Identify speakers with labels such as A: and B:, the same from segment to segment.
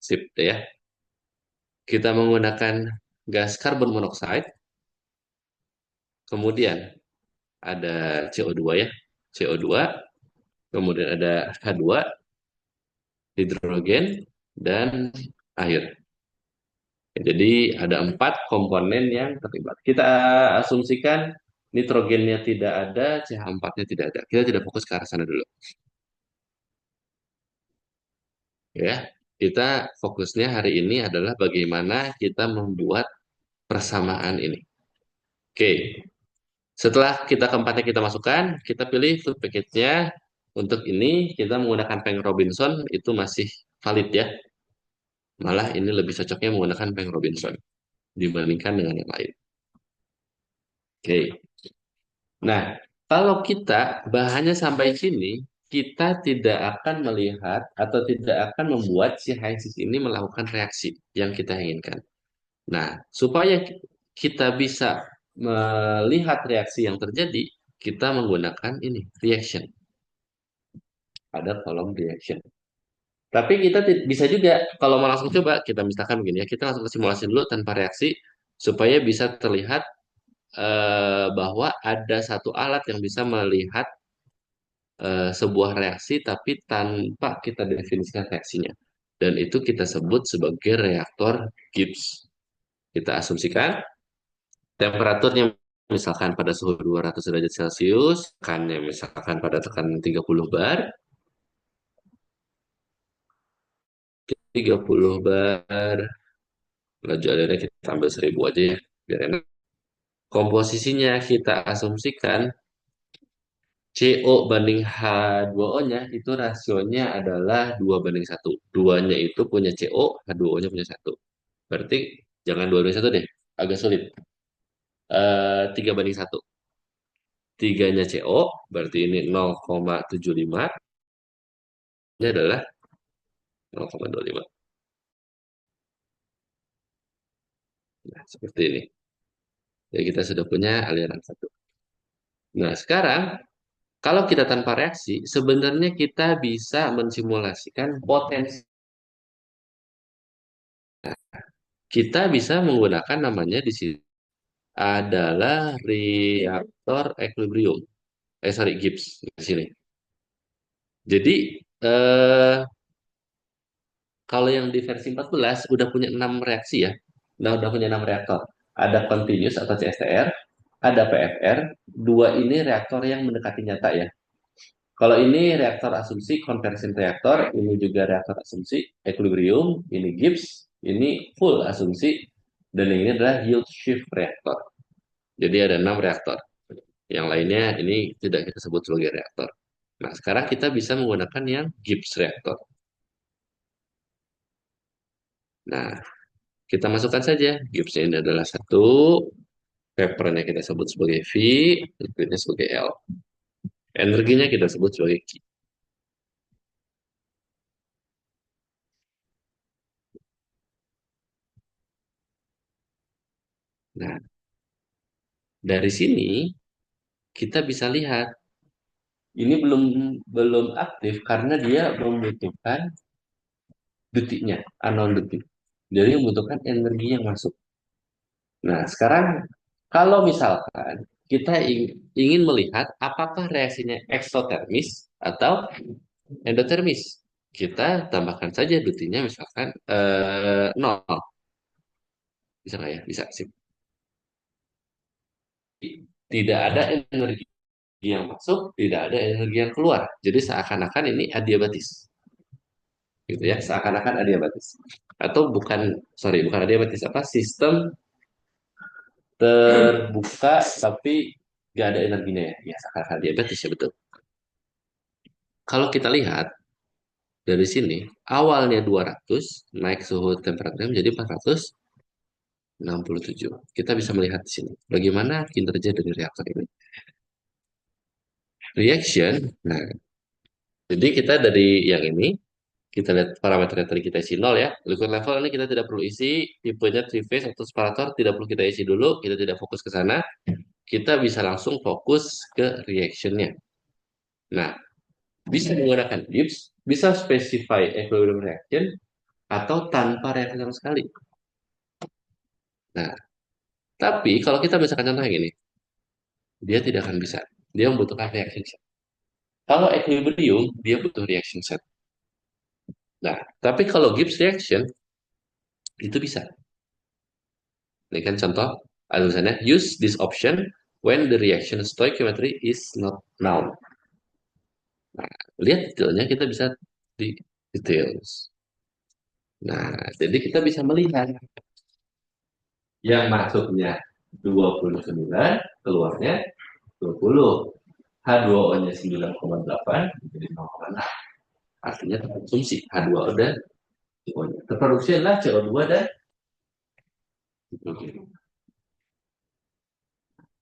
A: Sip ya. Kita menggunakan gas karbon monoksida, kemudian ada CO2 ya. CO2, kemudian ada H2, hidrogen, dan air. Jadi ada 4 komponen yang terlibat. Kita asumsikan nitrogennya tidak ada, CH4-nya tidak ada. Kita tidak fokus ke arah sana dulu. Ya, kita fokusnya hari ini adalah bagaimana kita membuat persamaan ini. Oke, setelah kita keempatnya kita masukkan, kita pilih food package-nya. Untuk ini kita menggunakan Peng Robinson itu masih valid ya. Malah ini lebih cocoknya menggunakan Peng Robinson dibandingkan dengan yang lain. Oke. Nah, kalau kita bahannya sampai sini, kita tidak akan melihat atau tidak akan membuat si high-cis ini melakukan reaksi yang kita inginkan. Nah, supaya kita bisa melihat reaksi yang terjadi, kita menggunakan ini, reaction. Ada kolom reaction. Tapi kita bisa juga, kalau mau langsung coba, kita misalkan begini ya, kita langsung ke simulasi dulu tanpa reaksi, supaya bisa terlihat bahwa ada satu alat yang bisa melihat sebuah reaksi tapi tanpa kita definisikan reaksinya. Dan itu kita sebut sebagai reaktor Gibbs. Kita asumsikan temperaturnya misalkan pada suhu 200 derajat Celcius, tekannya misalkan pada tekanan 30 bar, 30 bar, laju alirnya kita ambil 1000 aja ya, biar enak. Komposisinya kita asumsikan CO banding H2O-nya itu rasionya adalah 2 banding 1. Duanya itu punya CO, H2O-nya punya 1. Berarti jangan 2 banding 1 deh, agak sulit. 3 banding 1. 3-nya CO, berarti ini 0,75, ini adalah 0,25. Nah, seperti ini. Jadi kita sudah punya aliran satu. Nah, sekarang kalau kita tanpa reaksi, sebenarnya kita bisa mensimulasikan potensi. Kita bisa menggunakan namanya di sini adalah reaktor equilibrium. Sorry, Gibbs di sini. Jadi kalau yang di versi 14 udah punya 6 reaksi ya. Udah punya 6 reaktor. Ada continuous atau CSTR, ada PFR, dua ini reaktor yang mendekati nyata ya. Kalau ini reaktor asumsi conversion reaktor, ini juga reaktor asumsi equilibrium, ini Gibbs, ini full asumsi, dan ini adalah yield shift reaktor. Jadi ada 6 reaktor. Yang lainnya ini tidak kita sebut sebagai reaktor. Nah, sekarang kita bisa menggunakan yang Gibbs reaktor. Nah, kita masukkan saja. Gibbs ini adalah 1, papernya kita sebut sebagai V, liquidnya sebagai L. Energinya kita sebut sebagai Q. Nah, dari sini kita bisa lihat ini belum belum aktif karena dia membutuhkan detiknya, anon detik. Jadi membutuhkan energi yang masuk. Nah, sekarang kalau misalkan kita ingin melihat apakah reaksinya eksotermis atau endotermis, kita tambahkan saja detiknya misalkan 0. Bisa nggak ya? Bisa sih. Tidak ada energi yang masuk, tidak ada energi yang keluar. Jadi seakan-akan ini adiabatis. Gitu ya, seakan-akan adiabatis. Atau bukan, sorry, bukan adiabatis, apa, sistem terbuka tapi nggak ada energinya ya. Ya, seakan-akan adiabatis ya, betul. Kalau kita lihat dari sini, awalnya 200, naik suhu temperaturnya menjadi 467. Kita bisa melihat di sini. Bagaimana kinerja dari reaktor ini. Reaction, nah, jadi kita dari yang ini, kita lihat parameternya tadi kita isi 0 ya. Liquid level ini kita tidak perlu isi, tipenya 3 phase atau separator tidak perlu kita isi dulu, kita tidak fokus ke sana. Kita bisa langsung fokus ke reactionnya. Nah, bisa menggunakan Gibbs, bisa specify equilibrium reaction, atau tanpa reaksi sama sekali. Nah, tapi kalau kita misalkan contoh yang ini, dia tidak akan bisa. Dia membutuhkan reaction set. Kalau equilibrium, dia butuh reaction set. Nah, tapi kalau Gibbs reaction, itu bisa. Ini kan contoh, ada tulisannya, use this option when the reaction stoichiometry is not known. Nah, lihat detailnya kita bisa di details. Nah, jadi kita bisa melihat yang masuknya 29, keluarnya 20. H2O-nya 9,8, jadi 0,6. Artinya terkonsumsi H2O dan CO-nya. Terproduksi adalah CO2 dan hidrogen.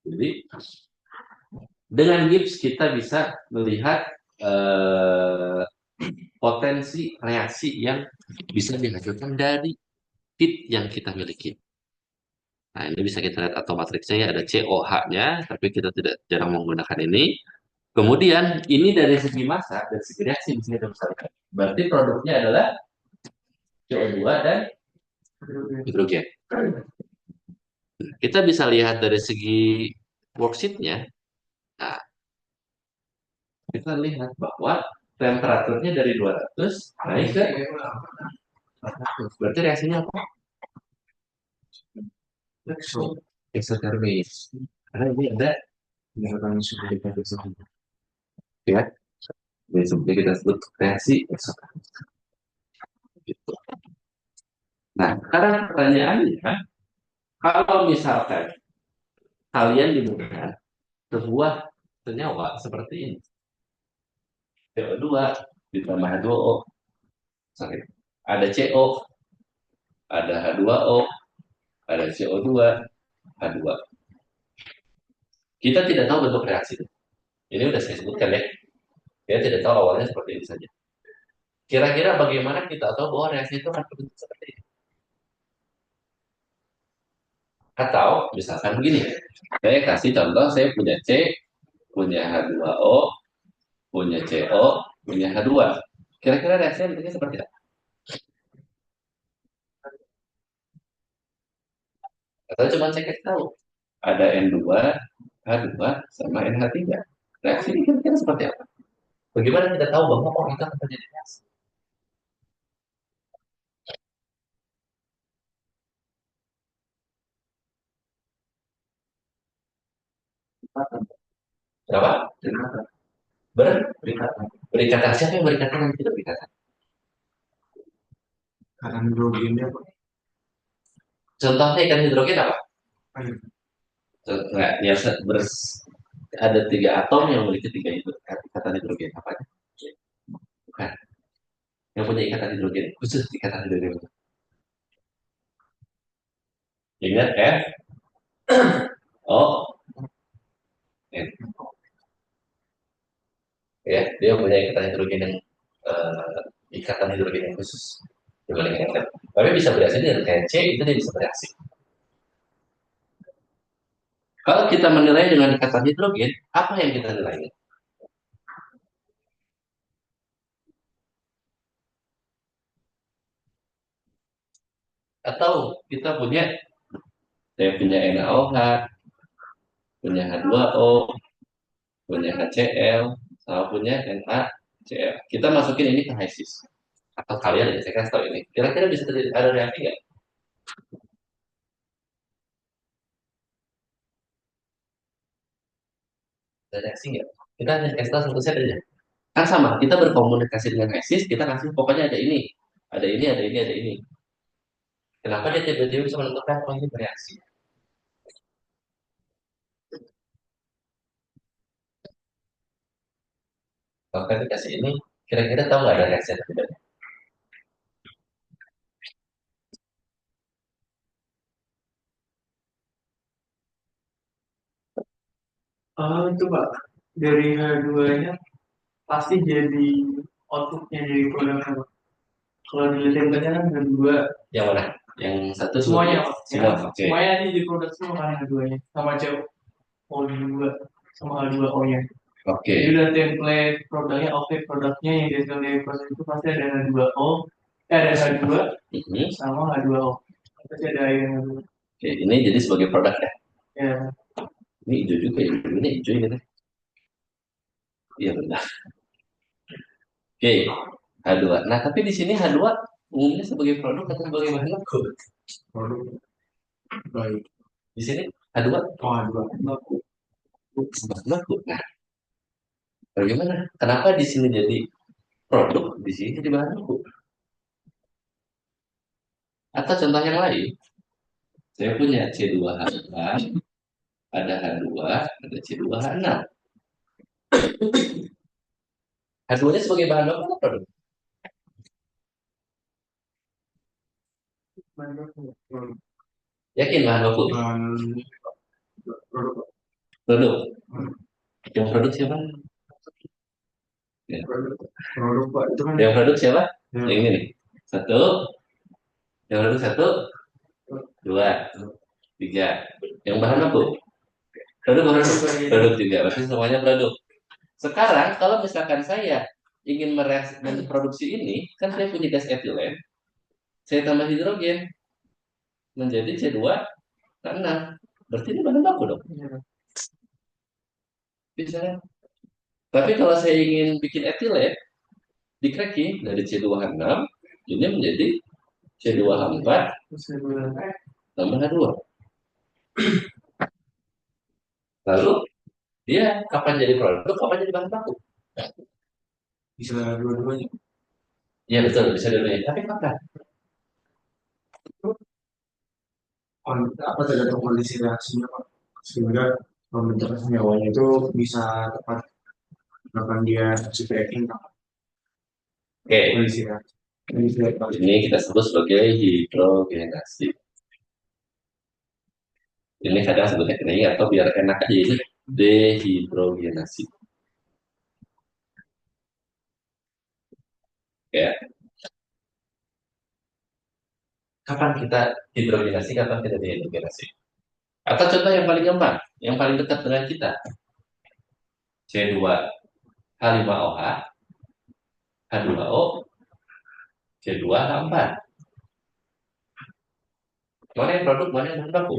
A: Jadi dengan Gibbs kita bisa melihat eh, potensi reaksi yang bisa dihasilkan dari fit yang kita miliki. Nah, ini bisa kita lihat atau matriksnya ya, ada COH-nya, tapi kita tidak jarang menggunakan ini. Kemudian, ini dari segi massa, dari segi reaksi bisa kita besarkan. Berarti produknya adalah CO2 dan hidrogen. Kita bisa lihat dari segi worksheet-nya. Nah, kita lihat bahwa temperaturnya dari 200 naik ke 400. Berarti reaksinya apa? Eksotermis. Karena ini ada yang sudah kita ya. Jadi seperti kita sebut reaksi eksotermis. Gitu. Nah, sekarang pertanyaannya, kalau misalkan kalian diberikan sebuah senyawa seperti ini, CO2 ditambah H2O, sorry, ada CO, ada H2O, ada CO2, H2. Kita tidak tahu bentuk reaksi itu. Ini udah saya sebutkan ya. Kita tidak tahu awalnya seperti ini saja. Kira-kira bagaimana kita tahu bahwa reaksi itu akan berbentuk seperti ini? Atau misalkan begini, saya kasih contoh, saya punya C, punya H2O, punya CO, punya H2. Kira-kira reaksinya bentuknya seperti apa? Atau cuma saya kasih tahu, ada N2, H2, sama NH3. Reaksi ini kira-kira seperti apa? Bagaimana kita tahu bahwa oh itu akan terjadi reaksi? Berapa? Berikatan. Berikatan. Siapa yang berikatan dan tidak berikatan? Karena hidrogennya. Contohnya ikan hidrogen apa? Enggak, ya ada 3 atom yang memiliki 3 ikatan hidrogen. Apa aja? Bukan. Yang punya ikatan hidrogen, khusus ikatan hidrogen. Ingat F, O, N. Ya, dia punya ikatan hidrogen yang ikatan hidrogen yang khusus dibanding F. Tapi bisa bereaksi dengan kayak C, itu dia bisa bereaksi. Kalau kita menilai dengan ikatan hidrogen, apa yang kita nilai? Atau kita punya, saya punya NaOH, punya H2O, punya HCl, sama punya NaCl. Kita masukin ini ke HISIS. Atau kalian ya, saya kasih tahu ini. Kira-kira bisa terjadi ada reaksi nggak? Ada reaksi nggak? Kita hanya kasih tahu satu set aja. Kan sama, kita berkomunikasi dengan HISIS, kita kasih pokoknya ada ini, ada ini, ada ini, ada ini. Kenapa dia tiba-tiba bisa menentukan oh ini bereaksi? Kalau kita dikasih ini, kira-kira tahu nggak ada reaksi atau tidak? Oh, itu Pak, dari H2-nya pasti jadi outputnya dari produknya Pak. Kalau dilihat tempatnya kan H2. Yang mana? Yang satu semuanya Pak. Semua, oke. Semuanya ini di produk semua kan H2-nya. Sama CO2 sama H2O-nya. Oke. Jadi udah template produknya, oke produknya yang dihasilkan dari proses itu pasti ada H2O,
B: ada H2 sama H2O. Berarti ada air yang H2.
A: Oke, ini jadi sebagai produk ya.
B: Ya,
A: Ini hijau juga ya. Ini hijau ini. Iya benar. Oke, H2. Nah, tapi di sini H2 umumnya sebagai produk atau sebagai bahan baku?
B: produk baik.
A: Di sini H2
B: Oh, H2.
A: bahan baku. Nah, bagaimana? Kenapa di sini jadi produk, di sini jadi bahan baku? Atau contoh yang lain, saya punya C2H4, ada H2, ada C2H6. H2-nya sebagai bahan baku atau produk? Yakin bahan baku?
B: Produk.
A: Produk. Yang produk siapa? Ya.
B: Produk Pak itu kan
A: Yang produk siapa?
B: ya,
A: Yang ini nih. Satu. Yang produk satu, dua, tiga. Yang bahan baku? Produk bahan baku. Produk juga. Berarti semuanya produk. Sekarang kalau misalkan saya ingin memproduksi ini, kan saya punya gas etilen, saya tambah hidrogen menjadi C2H6. Berarti ini bahan baku dong. Bisa kan? Tapi kalau saya ingin bikin etilen, di cracking dari C2H6 ini menjadi C2H4 tambah H2. Lalu dia kapan jadi produk, kapan jadi bahan baku?
B: bisa dua-duanya.
A: Iya betul, bisa dulu. Tapi kapan?
B: Apa tergantung kondisi reaksinya Pak. Sehingga pembentukan senyawanya itu bisa tepat kapan dia si cracking kapan
A: Oke,
B: kondisi reaksi.
A: ini kita sebut sebagai hidrogenasi. Ini kadang sebutnya KNI atau biar enak aja ini dehidrogenasi. Ya, kapan kita hidrogenasi, kapan kita dehidrogenasi? Atau contoh yang paling gampang, yang paling dekat dengan kita, C2H5OH, H2O, C2H4. Mana yang produk, mana yang bahan baku?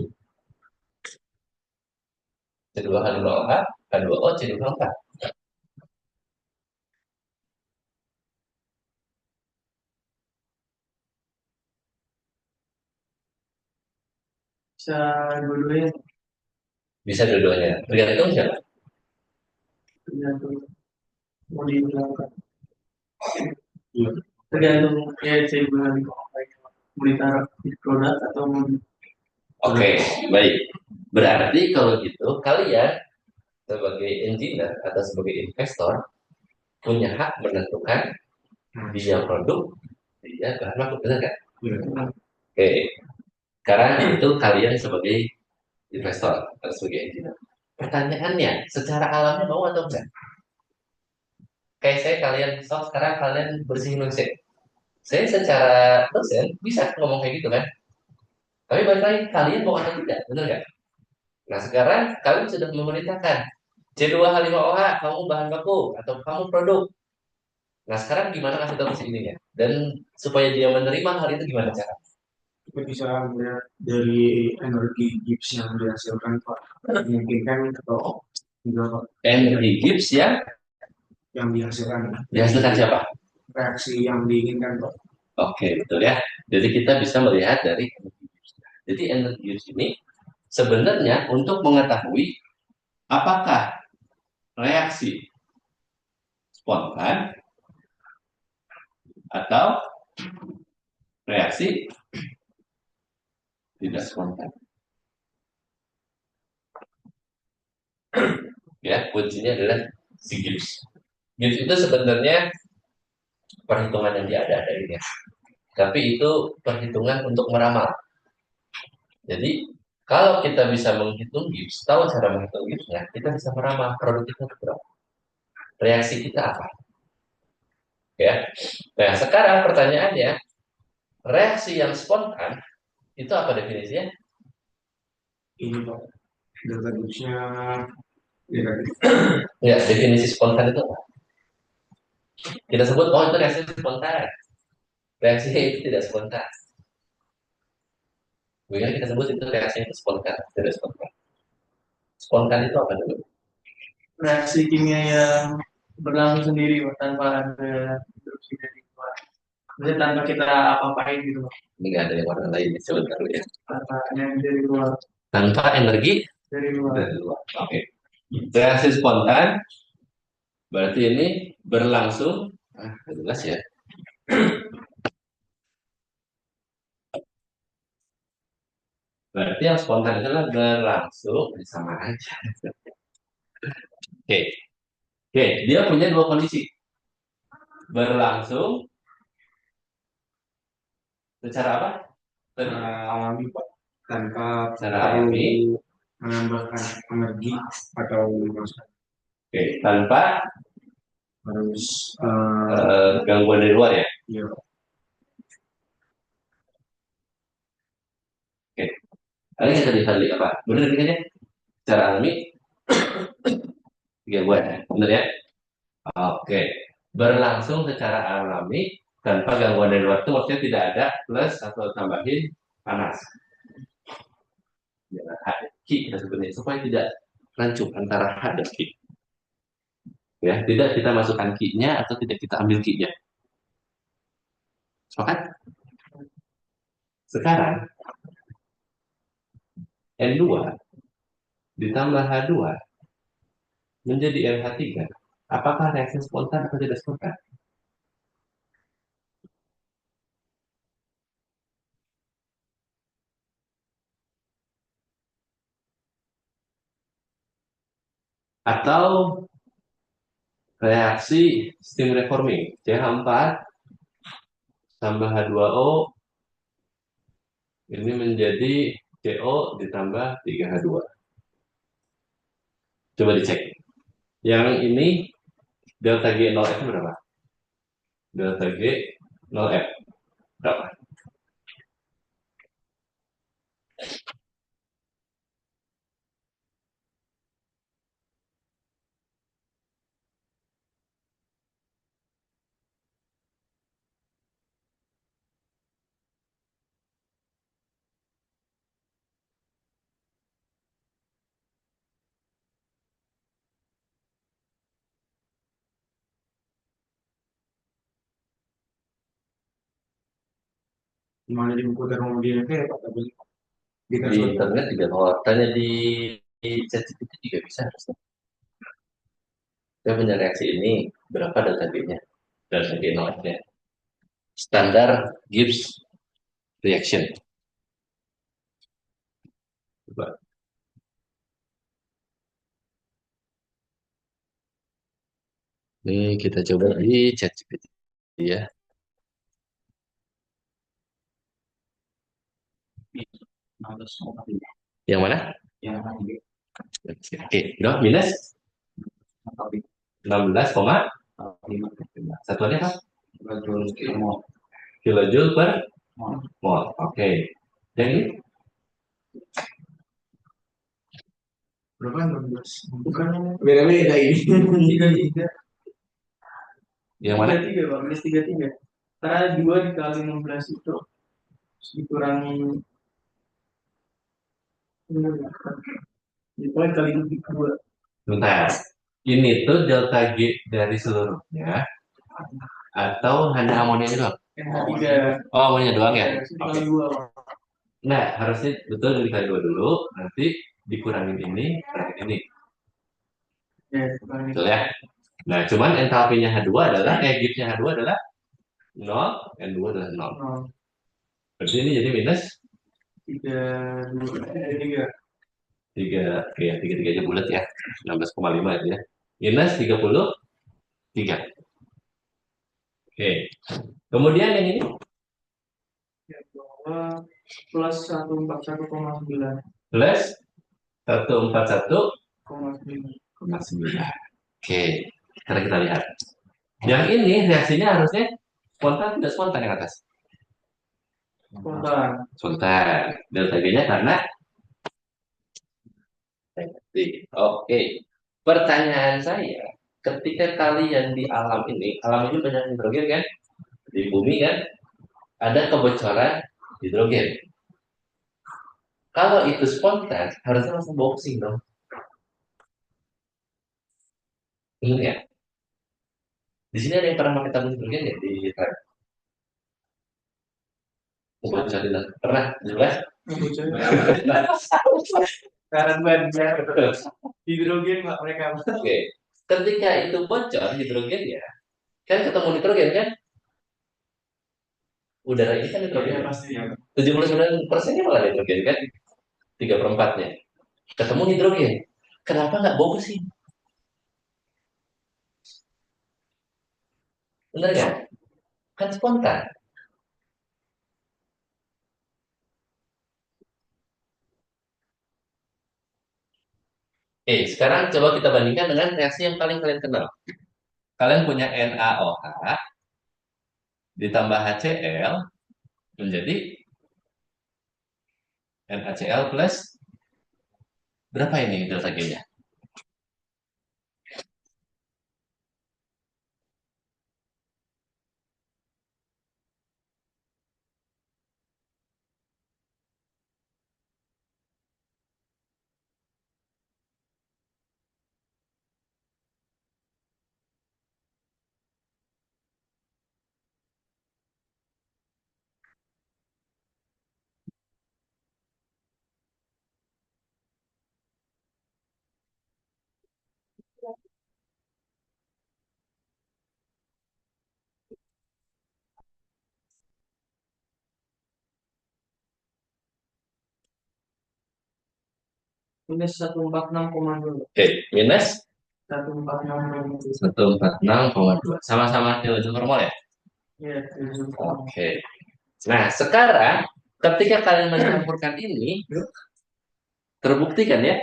A: C2H2OH, H2O, C2H4.
B: Bisa dua-duanya
A: Bisa dua-duanya. Tergantung siapa?
B: tergantung mau dibilangkan. Iya. Tergantung ya saya bilang mau ditaruh di produk atau mau
A: Oke, baik. Berarti kalau gitu, kalian sebagai engineer atau sebagai investor punya hak menentukan dia produk, dia bahan baku, benar nggak? Oke, sekarang itu kalian sebagai investor atau sebagai engineer. Pertanyaannya, secara alamnya mau atau enggak? Kayak saya kalian, so sekarang kalian bersihin WC. Saya secara dosen bisa ngomong kayak gitu kan. Tapi balik lagi, kalian mau atau tidak, benar nggak? Nah sekarang kalian sudah memerintahkan C2H5OH, kamu bahan baku atau kamu produk. Nah sekarang gimana kasih tahu si ininya? Dan supaya dia menerima hal itu gimana cara?
B: kita bisa melihat dari energi Gibbs yang dihasilkan Pak. Mungkin kan atau juga Pak,
A: Energi Gibbs ya
B: yang dihasilkan
A: dihasilkan siapa?
B: reaksi yang diinginkan Pak.
A: Oke betul ya. Jadi kita bisa melihat dari energi Gibbs. Jadi energi Gibbs ini sebenarnya untuk mengetahui apakah reaksi spontan atau reaksi tidak spontan. Ya, kuncinya adalah si Gibbs. Gibbs itu sebenarnya perhitungan yang ada ini. Tapi itu perhitungan untuk meramal. Jadi kalau kita bisa menghitung Gibbs, tahu cara menghitung Gibbsnya, kita bisa meramal produk kita berapa. Reaksi kita apa? Ya. Nah, sekarang pertanyaannya, reaksi yang spontan itu apa definisinya?
B: Ini Pak, delta Gibbsnya ya,
A: Ya, definisi spontan itu apa? Kita sebut, oh itu reaksi spontan. Reaksinya itu tidak spontan. Kemudian kita sebut itu reaksinya itu spontan, tidak spontan. Spontan itu apa dulu?
B: Reaksi kimia yang berlangsung sendiri Pak, tanpa ada interupsi dari luar. Maksudnya tanpa kita apa-apain gitu Pak.
A: Ini nggak ada yang warna lain, sebentar ya.
B: Tanpa yang dari luar.
A: Tanpa energi
B: Dari luar.
A: dari luar. Oke. Reaksi spontan berarti ini berlangsung. Jelas ya. Berarti yang spontan itu adalah berlangsung, sama aja. Oke, oke, dia punya dua kondisi. Berlangsung secara apa?
B: Alami Pak. Tanpa
A: Secara
B: perlu
A: alami.
B: menambahkan energi atau masa
A: Oke, tanpa
B: harus
A: gangguan dari luar ya.
B: ya
A: Oke, tadi kita tadi apa? Benar kan ya? Secara alami gangguan, benar ya? Oke, berlangsung secara alami tanpa gangguan dari luar itu maksudnya tidak ada plus atau tambahin panas. Jangan H dan Q kita sebutnya supaya tidak rancu antara H dan Q. Ya, tidak kita masukkan Q-nya atau tidak kita ambil Q-nya. Sepakat? Sekarang N2 ditambah H2 menjadi NH3. Apakah reaksi spontan atau tidak spontan? Atau reaksi steam reforming CH4 tambah H2O ini menjadi CO ditambah 3H2. Coba dicek. Yang ini delta G 0F berapa? Delta G 0F berapa?
B: mana di buku termodinamika kayak Pak tapi
A: Di
B: dikasih
A: internet juga kalau tanya di ChatGPT juga bisa. Saya punya reaksi ini berapa delta G-nya? Delta G 0F-nya. Standar Gibbs reaction. Coba. Ini kita coba di ChatGPT ya. Yang mana?
B: yang
A: Oke, berapa? Minus 16,5. Satuannya apa? Kilojoule per mol. Oke. Yang ini?
B: berapa 16 bukan beda-beda ini tiga tiga
A: Yang mana?
B: tiga Pak minus tiga tiga karena 2 dikali 16 itu terus dikurangi dikurangi kali 2
A: Bentar. Ini tuh delta G dari seluruhnya atau hanya amonianya doang?
B: NH3
A: Oh, amoninya doang ya?
B: kali
A: Oke.
B: 2
A: Nah, harusnya betul dikali dua dulu, nanti dikurangin ini, kurangin ini.
B: ya
A: Betul ya? Nah, cuman entalpinya H2 adalah, Gibbsnya H2 adalah 0, N2 adalah 0. Berarti ini jadi minus
B: 3 2 3
A: 3, ya 33 aja bulat ya, 16,5 itu ya. Minus 33. Oke. Kemudian yang ini
B: ya bahwa plus 141,9
A: plus 141,9.
B: 9,9
A: Oke, sekarang kita lihat. Yang ini reaksinya harusnya spontan tidak spontan yang atas?
B: spontan
A: Spontan. Delta G-nya karena negatif. Oke. Pertanyaan saya, ketika kalian di alam ini banyak hidrogen kan? Di bumi kan? ada kebocoran hidrogen. Kalau itu spontan, harusnya langsung boxing dong. Benar ya? Di sini ada yang pernah pakai tabung hidrogen ya di lab? Ngebocorin pernah? Jelas?
B: Bocorin. Karet ban hidrogen pak mereka.
A: Oke. Ketika itu bocor hidrogen ya, kan ketemu nitrogen kan? Udara ini kan nitrogen.
B: Ya pasti ya.
A: 79% malah nitrogen kan? 3/4-nya. Ketemu hidrogen. Kenapa nggak boxing? Benar ya? Kan spontan. Sekarang coba kita bandingkan dengan reaksi yang paling kalian kenal. Kalian punya NaOH ditambah HCl menjadi NaCl plus berapa ini delta G-nya?
B: Minus 146,2.
A: Minus
B: 146,2.
A: 146,2. Sama-sama kilojul per mol ya?
B: Iya,
A: Oke. Nah, sekarang ketika kalian mencampurkan ini, terbukti kan ya,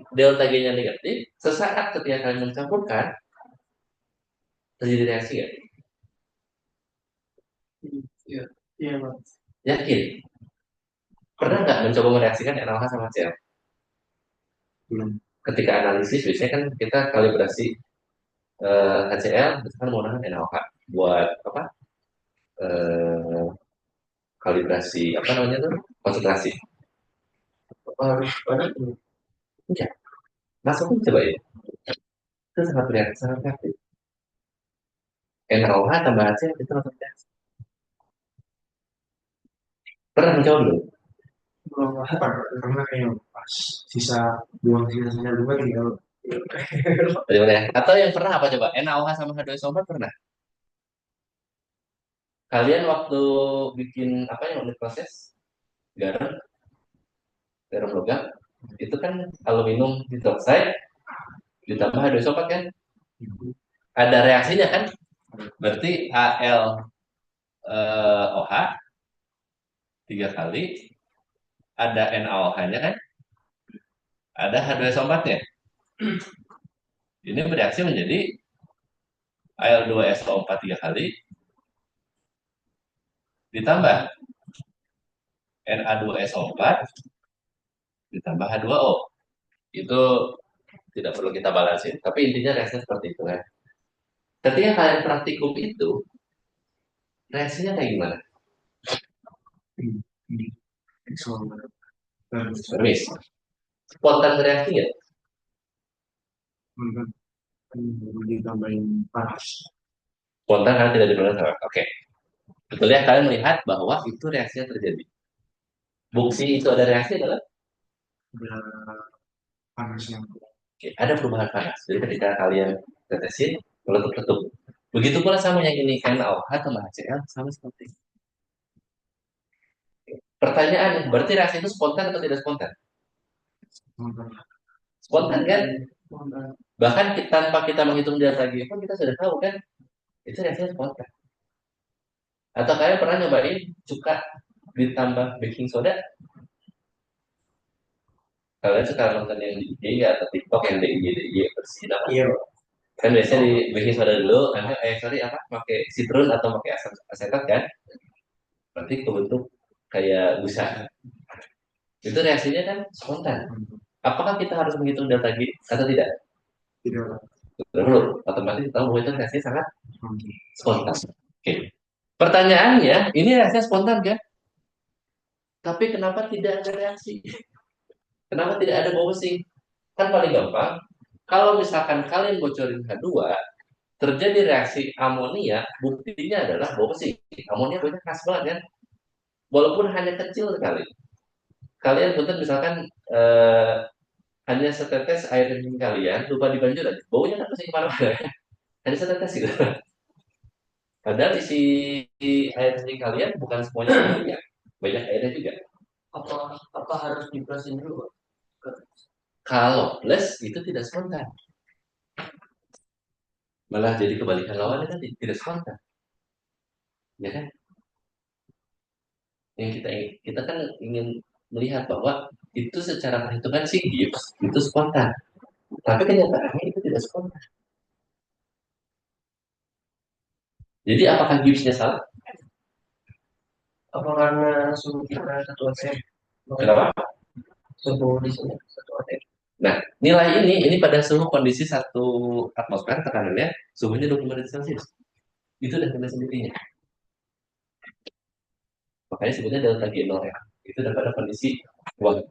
A: delta G-nya negatif, sesaat ketika kalian mencampurkan, terjadi reaksi nggak?
B: iya, iya pak.
A: Yakin? Pernah nggak mencoba mereaksikan NaOH sama Cl?
B: Belum.
A: Ketika analisis, biasanya kan kita kalibrasi HCl, misalkan menggunakan NaOH buat apa? Eh, kalibrasi apa namanya tuh? Konsentrasi. Harus banyak. Iya, masuk coba ya. Itu sangat reaktif, sangat reaktif. NaOH tambah HCl itu langsung reaksi. Pernah mencoba belum?
B: Belum apa karena kayak pas sisa buang sisa dua tinggal.
A: Bagaimana ya? Atau yang pernah apa coba? NaOH sama H2SO4 pernah? Kalian waktu bikin apa yang unit proses garam, garam logam, itu kan aluminium hidroksida ditambah H2SO4 kan? Ada reaksinya kan? Berarti OH 3 kali, ada NaOH-nya kan? Ada H2SO4-nya. Ini bereaksi menjadi Al2SO4 3 kali ditambah Na2SO4 ditambah H2O. Itu tidak perlu kita balansin, tapi intinya reaksinya seperti itu kan. Ketika kalian praktikum itu, reaksinya kayak gimana? Permis. Spontan bereaksi ya?
B: Ditambahin panas.
A: Spontan kan tidak diperlukan. Oke. Betul ya, kalian melihat bahwa itu reaksinya terjadi. Bukti itu ada reaksi adalah
B: Ada panasnya.
A: oke, ada perubahan panas. Jadi ketika kalian tetesin, meletup-letup. Begitu pula sama yang ini, NaOH tambah HCl sama seperti itu. Pertanyaan, berarti reaksi itu spontan atau tidak spontan? Spontan kan? Bahkan tanpa kita menghitung delta G pun kita sudah tahu kan, itu reaksinya spontan. Atau kalian pernah nyobain cuka ditambah baking soda? Kalian suka nonton yang di IG atau TikTok yang DIY bersih apa?
B: Iya.
A: Kan biasanya di baking soda dulu, nanti sorry apa? Pakai citrun atau pakai asetat kan? Nanti kebentuk kayak busa. Itu reaksinya kan spontan. Apakah kita harus menghitung delta G atau tidak?
B: Tidak.
A: Perlu. Otomatis kita tahu bahwa itu reaksinya sangat spontan. Oke. Pertanyaannya, ini reaksinya spontan kan? Tapi kenapa tidak ada reaksi? Kenapa tidak ada bouncing? Kan paling gampang, kalau misalkan kalian bocorin H2, terjadi reaksi amonia, buktinya adalah bouncing. Amonia banyak keras banget kan? Walaupun hanya kecil sekali. Kalian punten misalkan eh, hanya setetes air kencing kalian, lupa dibanjur aja. Baunya nggak pasti kemana-mana. Hanya setetes gitu. Padahal isi air kencing kalian bukan semuanya amonia. Banyak airnya juga.
B: Apa apa harus diberasin dulu?
A: Kalau plus itu tidak spontan. Malah jadi kebalikan lawannya tadi, tidak spontan. Ya kan? Yang kita kan ingin melihat bahwa itu secara perhitungan sih gips itu spontan. Tapi kenyataannya itu tidak spontan. Jadi apakah gipsnya salah?
B: Apa karena suhu kita satu ATM?
A: Kenapa?
B: Suhu di sini satu ATM.
A: Nah, nilai ini pada suhu kondisi 1 atmosfer tekanannya suhunya 20 derajat Celcius. Itu udah nilai sendirinya. Makanya sebutnya delta G0 ya. Itu udah pada kondisi ruang.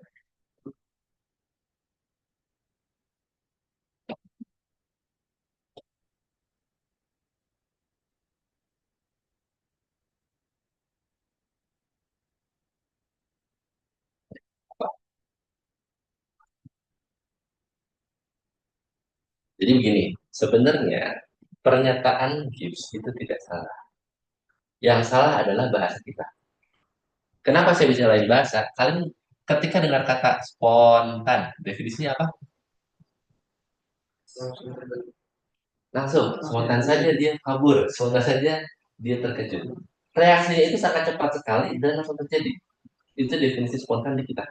A: Jadi begini, sebenarnya pernyataan Gibbs itu tidak salah. Yang salah adalah bahasa kita. Kenapa saya bisa lain bahasa? Kalian ketika dengar kata spontan, definisinya apa? Langsung, spontan saja dia kabur, spontan saja dia terkejut. Reaksinya itu sangat cepat sekali dan langsung terjadi. Itu definisi spontan di kita.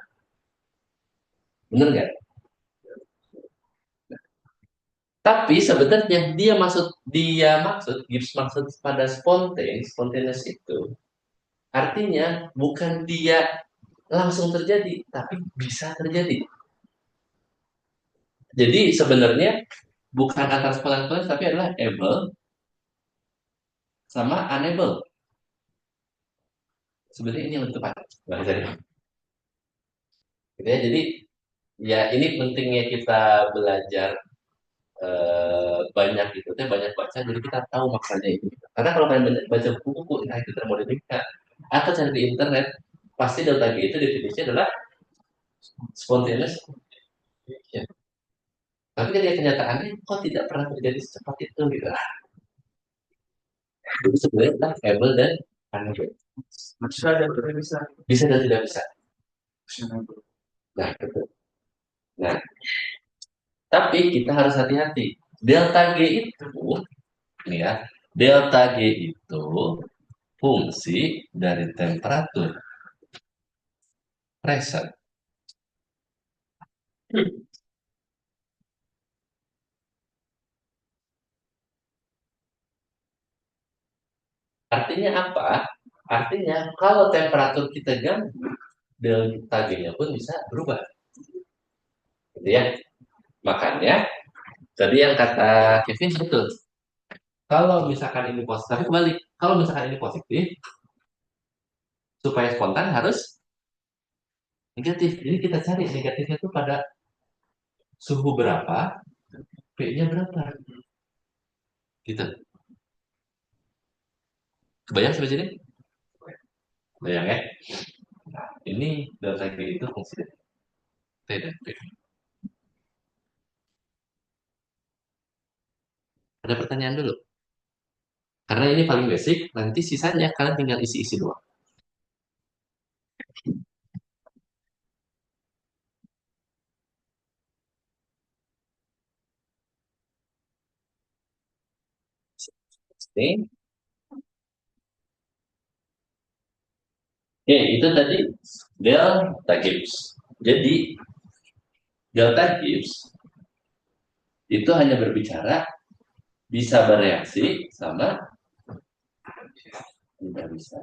A: Bener nggak? Tapi sebenarnya dia maksud Gibbs maksud pada spontaneous itu artinya bukan dia langsung terjadi, tapi bisa terjadi. Jadi sebenarnya bukan antara spontaneous tapi adalah able sama unable. Sebenarnya ini yang lebih tepat bahasanya. Gitu ya. Jadi ya ini pentingnya kita belajar banyak gitu, banyak baca, jadi kita tahu maksudnya itu. Karena kalau kalian banyak baca buku-buku, entah itu termodifika atau cari di internet, pasti delta G itu definisinya adalah spontaneous. Ya. Tapi ketika kenyataannya kok tidak pernah terjadi secepat itu gitu. Jadi sebenarnya adalah able dan unable.
B: Bisa dan tidak bisa.
A: Bisa dan tidak bisa. Nah, betul. Nah, tapi kita harus hati-hati. Delta G itu, ini ya, delta G itu fungsi dari temperatur, pressure. Artinya apa? Artinya kalau temperatur kita ganggu, delta G-nya pun bisa berubah. Gitu ya. Makanya tadi yang kata Kevin betul. Kalau misalkan ini positif, tapi kembali, kalau misalkan ini positif, supaya spontan harus negatif. Jadi kita cari negatifnya itu pada suhu berapa, P-nya berapa. Gitu. Kebayang sampai sini? Bayang ya. Nah, ini delta G itu fungsi dari T dan P. Ada pertanyaan dulu. Karena ini paling basic, nanti sisanya kalian tinggal isi-isi doang. Oke, oke itu tadi delta Gibbs. Jadi delta Gibbs itu hanya berbicara bisa bereaksi sama tidak bisa.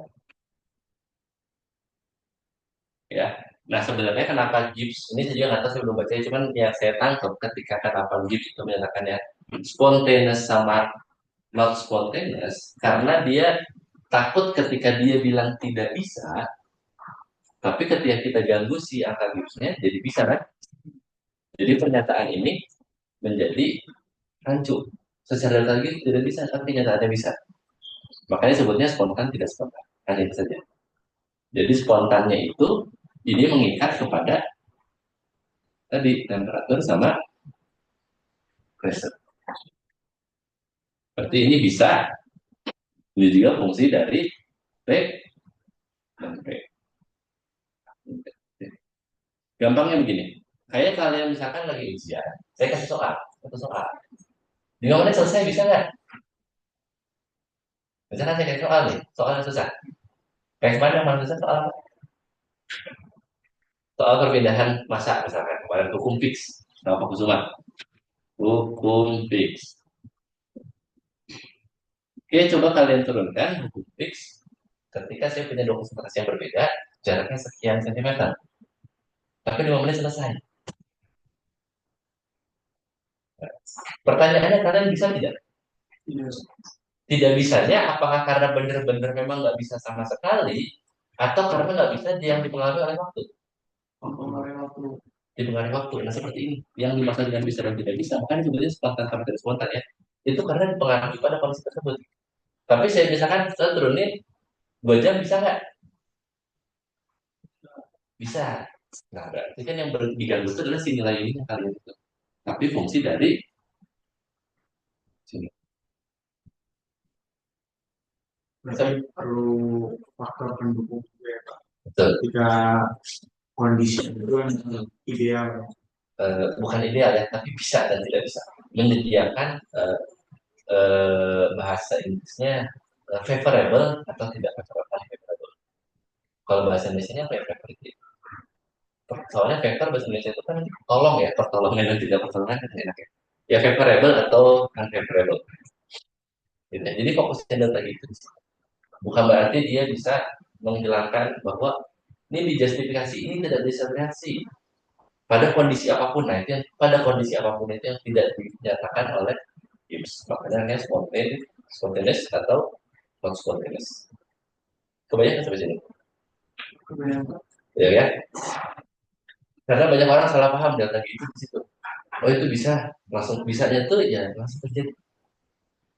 A: Ya. Nah sebenarnya kenapa Gibbs ini saya juga nggak tahu, saya belum baca, cuman yang saya tangkap ketika kenapa Gibbs itu menyatakannya spontaneous sama not spontaneous karena dia takut ketika dia bilang tidak bisa, tapi ketika kita ganggu si angka gipsnya jadi bisa kan? Jadi pernyataan ini menjadi rancu. Secara lagi tidak bisa, tapi kenyataannya bisa. Makanya sebutnya spontan tidak spontan. Kan itu saja. Jadi spontannya itu ini mengikat kepada tadi temperatur sama pressure. Berarti ini bisa, ini juga fungsi dari P dan P. Gampangnya begini, kayak kalian misalkan lagi ujian, saya kasih soal, satu soal. 5 menit selesai bisa nggak? Misalkan saya kasih soal nih, soal yang susah. Kayak kemarin yang paling susah soal soal perpindahan masa misalkan kemarin hukum fix, sama Pak Kusuma. Hukum fix. Oke, coba kalian turunkan hukum fix. Ketika saya punya dua konsentrasi yang berbeda, jaraknya sekian sentimeter. Tapi 5 menit selesai. Pertanyaannya kalian bisa tidak? Tidak bisanya apakah karena benar-benar memang nggak bisa sama sekali, atau karena nggak bisa yang dipengaruhi oleh waktu? Dipengaruhi waktu. Nah seperti ini, yang dimaksud dengan bisa dan tidak bisa, makanya sebetulnya spontan sama tidak spontan ya. Itu karena dipengaruhi pada kondisi tersebut. Tapi saya misalkan saya turunin 2 jam bisa nggak? Bisa. Nah berarti kan yang diganggu itu adalah si nilai ini yang kalian itu. Tapi fungsi dari sini.
B: Berarti perlu faktor pendukung juga ya, Pak.
A: Betul.
B: Ketika kondisi itu kan ideal.
A: Bukan ideal ya, tapi bisa dan tidak bisa. Menyediakan bahasa Inggrisnya favorable atau tidak favorable. Kalau bahasa Indonesia apa ya favorable? Soalnya favor bahasa Indonesia itu kan tolong ya, pertolongan dan tidak pertolongan kan enak ya. Ya favorable atau unfavorable. Gitu. Jadi fokusnya data itu bukan berarti dia bisa menghilangkan bahwa ini dijustifikasi ini tidak bisa reaksi pada kondisi apapun. Nah itu yang pada kondisi apapun itu yang tidak dinyatakan oleh Gibbs. Makanya spontaneous atau non spontaneous. Kebanyakan sampai sini. Ya ya. Karena banyak orang salah paham data gitu di situ. Oh itu bisa langsung bisanya tuh ya langsung terjadi.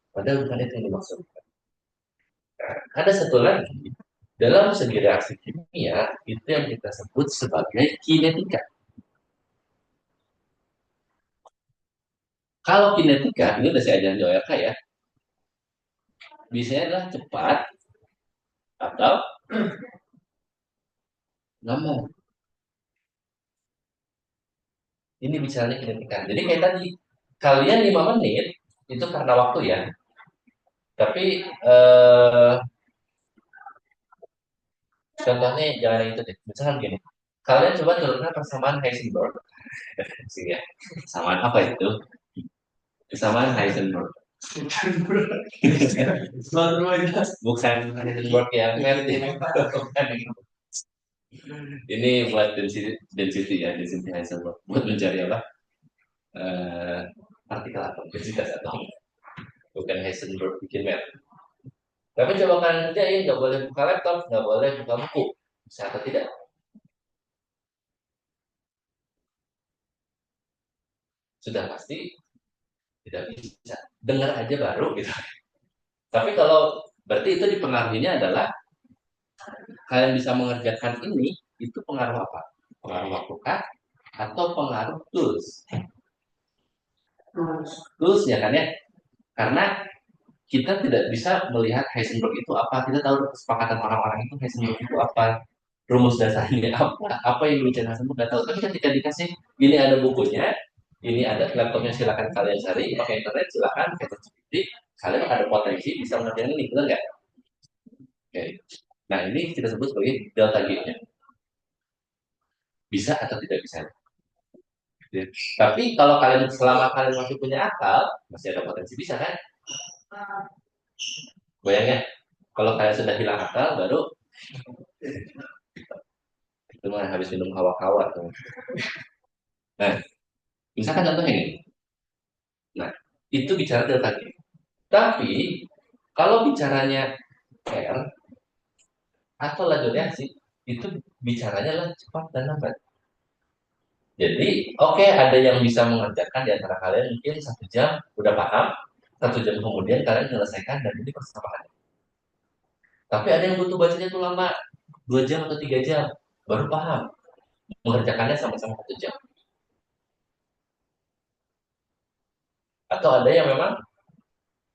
A: Padahal bukan itu yang dimaksud. Nah, ada satu lagi dalam segi reaksi kimia itu yang kita sebut sebagai kinetika. Kalau kinetika ini udah saya ajarin di ORK ya, bisanya adalah cepat atau ngomong. Ini bicaranya kinetika. Jadi kayak tadi kalian 5 menit itu karena waktu ya. Tapi contohnya jangan yang itu deh. Misalkan gini, kalian coba turunkan persamaan Heisenberg. Sini ya. Persamaan apa itu? Persamaan Heisenberg. Bukan Heisenberg yang bukan. Ini buat density ya, density Heisenberg. Buat mencari apa? Partikel atom, densitas atom. Bukan Heisenberg bikin map. Tapi coba kalian kerjain, nggak boleh buka laptop, nggak boleh buka buku. Bisa atau tidak? Sudah pasti tidak bisa. Dengar aja baru gitu. Tapi kalau berarti itu dipengaruhinya adalah kalian bisa mengerjakan ini, itu pengaruh apa? Pengaruh waktu kah? Atau pengaruh tools? Tools ya kan ya? Karena kita tidak bisa melihat Heisenberg itu apa. Kita tahu kesepakatan orang-orang itu Heisenberg itu apa. Rumus dasarnya apa yang dibicarakan Heisenberg nggak tahu. Tapi ketika dikasih, ini ada bukunya, ini ada laptopnya silakan kalian cari, pakai internet silakan, pakai ChatGPT, kalian ada potensi bisa mengerjakan ini, benar nggak? Oke. Nah ini kita sebut sebagai delta G-nya. Bisa atau tidak bisa. Ya. Tapi kalau kalian selama kalian masih punya akal, masih ada potensi bisa kan? Bayangnya, kalau kalian sudah hilang akal, baru itu mah habis minum hawa-hawa. Nah, misalkan contohnya ini. Nah, itu bicara delta G. Tapi kalau bicaranya R atau laju reaksi itu bicaranya lah cepat dan lambat. Jadi, oke, ada yang bisa mengerjakan di antara kalian mungkin 1 jam udah paham, 1 jam kemudian kalian menyelesaikan dan ini persamaan. Tapi ada yang butuh bacanya itu lama, 2 jam atau 3 jam baru paham, mengerjakannya sama-sama 1 jam. Atau ada yang memang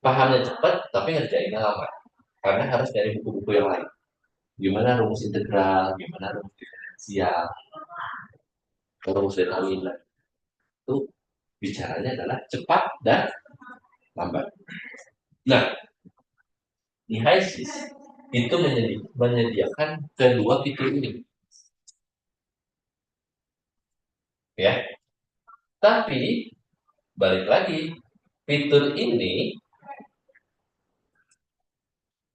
A: pahamnya cepat tapi ngerjainnya lama, karena harus dari buku-buku yang lain. Gimana rumus integral, gimana rumus diferensial, rumus determinan. Itu bicaranya adalah cepat dan lambat. Nah, di HISIS itu menyediakan kedua fitur ini, ya. Tapi balik lagi, fitur ini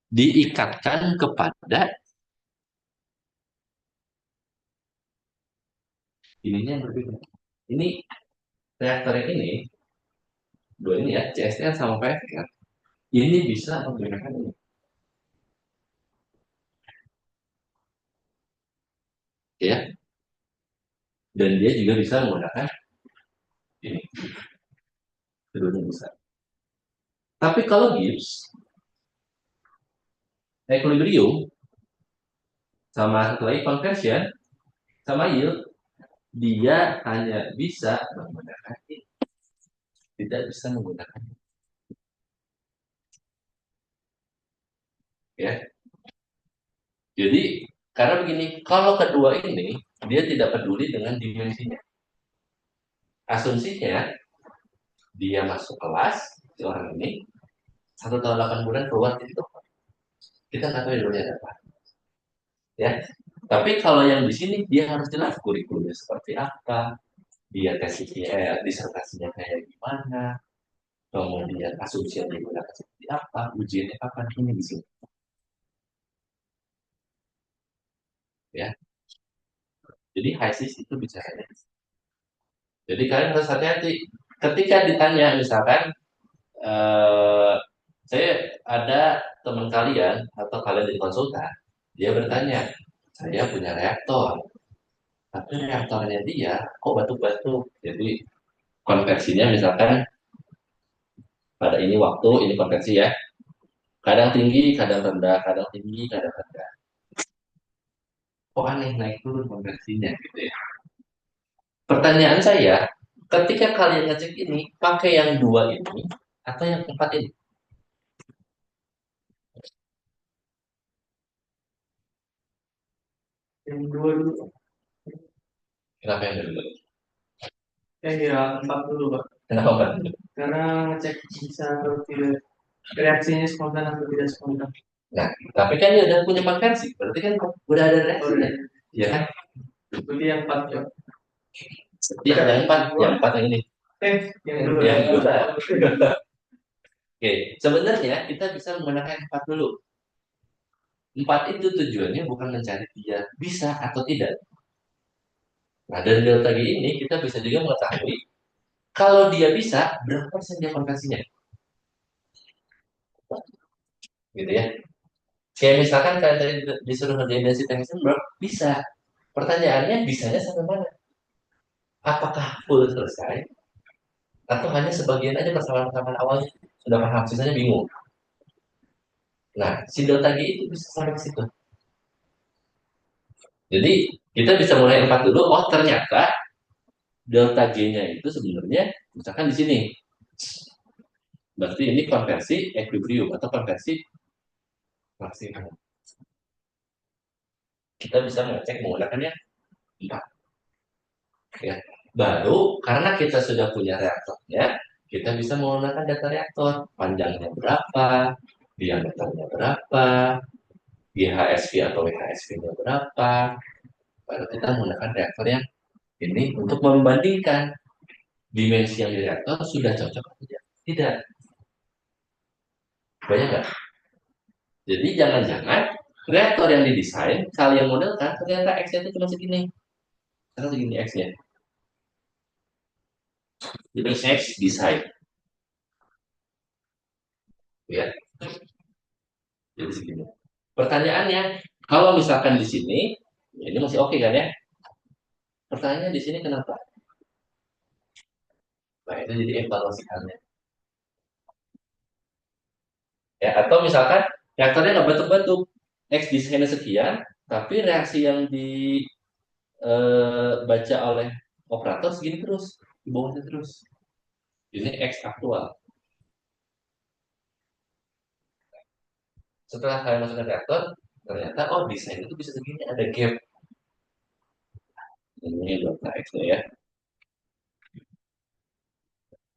A: diikatkan kepada ininya yang berbeda. Ini reaktor ini, dua ini ya, CSR sama PFR, ini bisa menggunakan ini, ya. Dan dia juga bisa menggunakan ini, keduanya bisa. Tapi kalau Gibbs, equilibrium, sama satu lagi conversion, sama yield, dia hanya bisa menggunakan ini, tidak bisa menggunakan ini, ya. Jadi karena begini, kalau kedua ini dia tidak peduli dengan dimensinya. Asumsinya dia masuk kelas si orang ini 1 tahun 8 bulan keluar jadi dokter. Kita nggak tahu dulunya ada apa, ya. Tapi kalau yang di sini dia harus jelas kurikulumnya seperti apa, dia tesisnya, disertasinya kayak gimana, kemudian asumsi yang digunakan seperti apa, ujiannya kapan, ini di sini, ya. Jadi HISIS itu bicaranya. Jadi kalian harus hati-hati ketika ditanya misalkan eh, saya ada teman kalian atau kalian di konsultan, dia bertanya, saya punya reaktor, tapi reaktornya dia kok batuk-batuk. Jadi konversinya misalkan pada ini waktu, ini konversi ya, kadang tinggi, kadang rendah, kadang tinggi, kadang rendah. Kok aneh naik turun konversinya gitu ya. Pertanyaan saya, ketika kalian ngecek ini, pakai yang dua ini atau yang empat ini?
B: Yang dua dulu.
A: Kenapa yang dua?
B: Kira 4 dulu, Pak.
A: Kenapa empat?
B: Karena ngecek bisa atau tidak, reaksinya spontan atau tidak spontan.
A: Nah, tapi kan dia udah punya konversi, berarti kan udah ada
B: Oh,
A: reaksinya, ya kan?
B: berarti yang 4 ya.
A: Yang empat yang ini.
B: Yang dua.
A: Yang dua. Oke, sebenarnya kita bisa menggunakan empat dulu. Empat itu tujuannya bukan mencari dia bisa atau tidak. Nah, dari delta G ini kita bisa juga mengetahui kalau dia bisa berapa persen dia konversinya, gitu ya. Kayak misalkan kalian tadi disuruh ngerjain density Heisenberg, bisa. Pertanyaannya bisanya sampai mana? Apakah full selesai atau hanya sebagian aja persamaan-persamaan awalnya sudah paham, sisanya bingung. Nah, si delta G itu bisa sampai ke situ. Jadi kita bisa mulai 4 dulu. Oh, ternyata delta G-nya itu sebenarnya misalkan di sini. Berarti ini konversi equilibrium atau konversi maksimum. Kita bisa mengecek menggunakannya 4. Ya. Baru karena kita sudah punya reaktornya, kita bisa menggunakan data reaktor. Panjangnya berapa, diameternya berapa, GHSV atau WHSV-nya berapa. Baru kita menggunakan reaktor yang ini untuk membandingkan dimensi yang di reaktor sudah cocok atau tidak. Tidak. Banyak nggak? Jadi jangan-jangan reaktor yang didesain, kalian modelkan, ternyata X-nya itu cuma segini. Karena segini X-nya. Jadi X desain. Ya, jadi segini. Pertanyaannya, kalau misalkan di sini, ya ini masih oke kan ya? Pertanyaannya di sini kenapa? Nah, itu jadi evaluasi halnya. Ya, atau misalkan reaktornya nggak batuk-batuk, X desainnya sekian, tapi reaksi yang dibaca oleh operator segini terus, di bawahnya terus. Ini X aktual. Setelah kalian masuk ke reaktor, ternyata oh desain itu bisa segini, ada gap. Ini delta X ya.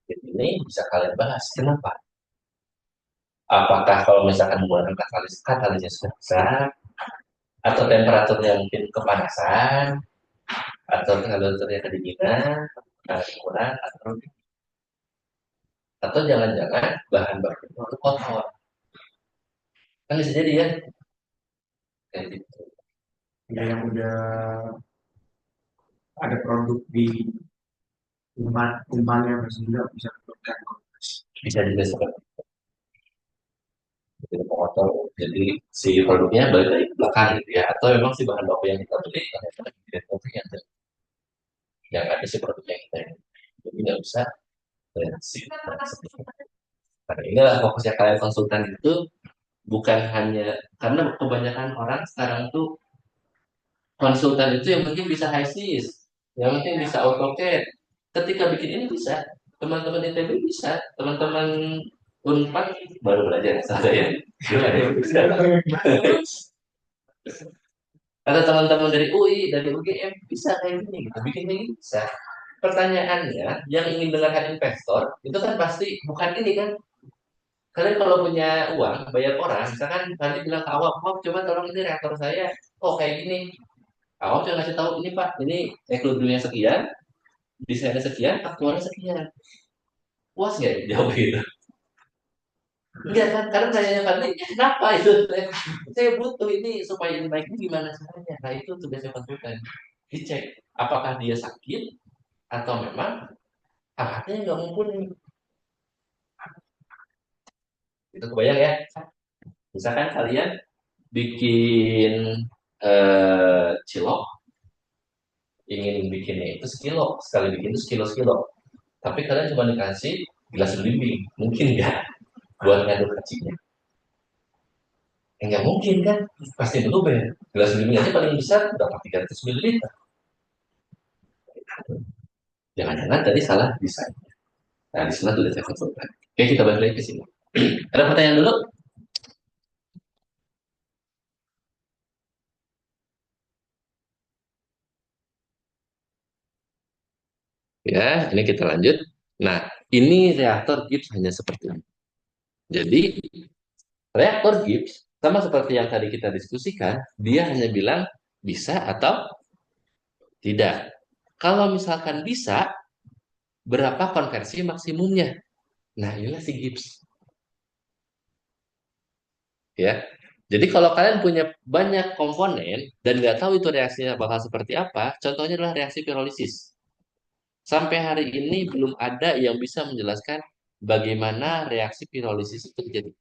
A: Ini bisa kalian bahas. Kenapa? Apakah kalau misalkan menggunakan katalisnya sudah besar, atau temperaturnya mungkin kepanasan, atau temperaturnya kedinginan, kurang, atau jangan-jangan bahan baku itu kotor. Kan bisa jadi ya, kayak gitu.
B: Ya, yang udah ada produk di umpannya sehingga bisa menyebabkan konversi.
A: Bisa juga seperti itu kotor. Jadi si produknya balik lagi ke belakang gitu ya, atau memang si bahan baku yang kita beli ternyata tidak kotor yang ada si produknya kita ini. Jadi nggak bisa bereaksi. Nah, inilah fokusnya kalian konsultan itu bukan hanya karena kebanyakan orang sekarang tuh konsultan itu yang penting bisa HISIS, yang penting bisa AutoCAD. Ketika bikin ini bisa, teman-teman ITB bisa, teman-teman Unpad baru belajar saya ya. Gimana ya? Bisa. Atau teman-teman dari UI, dari UGM bisa kayak gini, gitu. Bikin kayak gini bisa. Pertanyaannya, yang ingin dengarkan investor itu kan pasti bukan ini kan. Kalian kalau punya uang, bayar orang, misalkan nanti bilang ke awak, "Awak coba tolong ini reaktor saya, kok kayak gini." Awak cuma ngasih tahu ini Pak, ini equilibriumnya sekian, desainnya sekian, aktualnya sekian. Puas nggak ya jawab gitu? Enggak kan, karena tanya Fadli, kenapa itu? Saya butuh ini supaya ini baik, ini gimana caranya? Nah itu tugasnya konsultan. Dicek, apakah dia sakit, atau memang alatnya nggak mumpuni. Itu kebayang ya? Misalkan kalian bikin cilok, ingin bikinnya itu sekilo, sekali bikin itu sekilo-sekilo. Tapi kalian cuma dikasih gelas belimbing, mungkin nggak buat ngaduk kacangnya? Enggak mungkin kan, pasti berubah. Gelas belimbing aja paling besar dapat 300 ml. Jangan-jangan tadi salah desain. Nah, di sana sudah saya konsultan. Oke, kita balik lagi ke sini. Ada pertanyaan dulu? Ya, ini kita lanjut. Nah, ini reaktor Gibbs hanya seperti ini. Jadi, reaktor Gibbs, sama seperti yang tadi kita diskusikan, dia hanya bilang bisa atau tidak. Kalau misalkan bisa, berapa konversi maksimumnya? Nah, inilah si Gibbs. Ya, jadi kalau kalian punya banyak komponen dan nggak tahu itu reaksinya bakal seperti apa, contohnya adalah reaksi pirolisis. Sampai hari ini belum ada yang bisa menjelaskan bagaimana reaksi pirolisis itu terjadi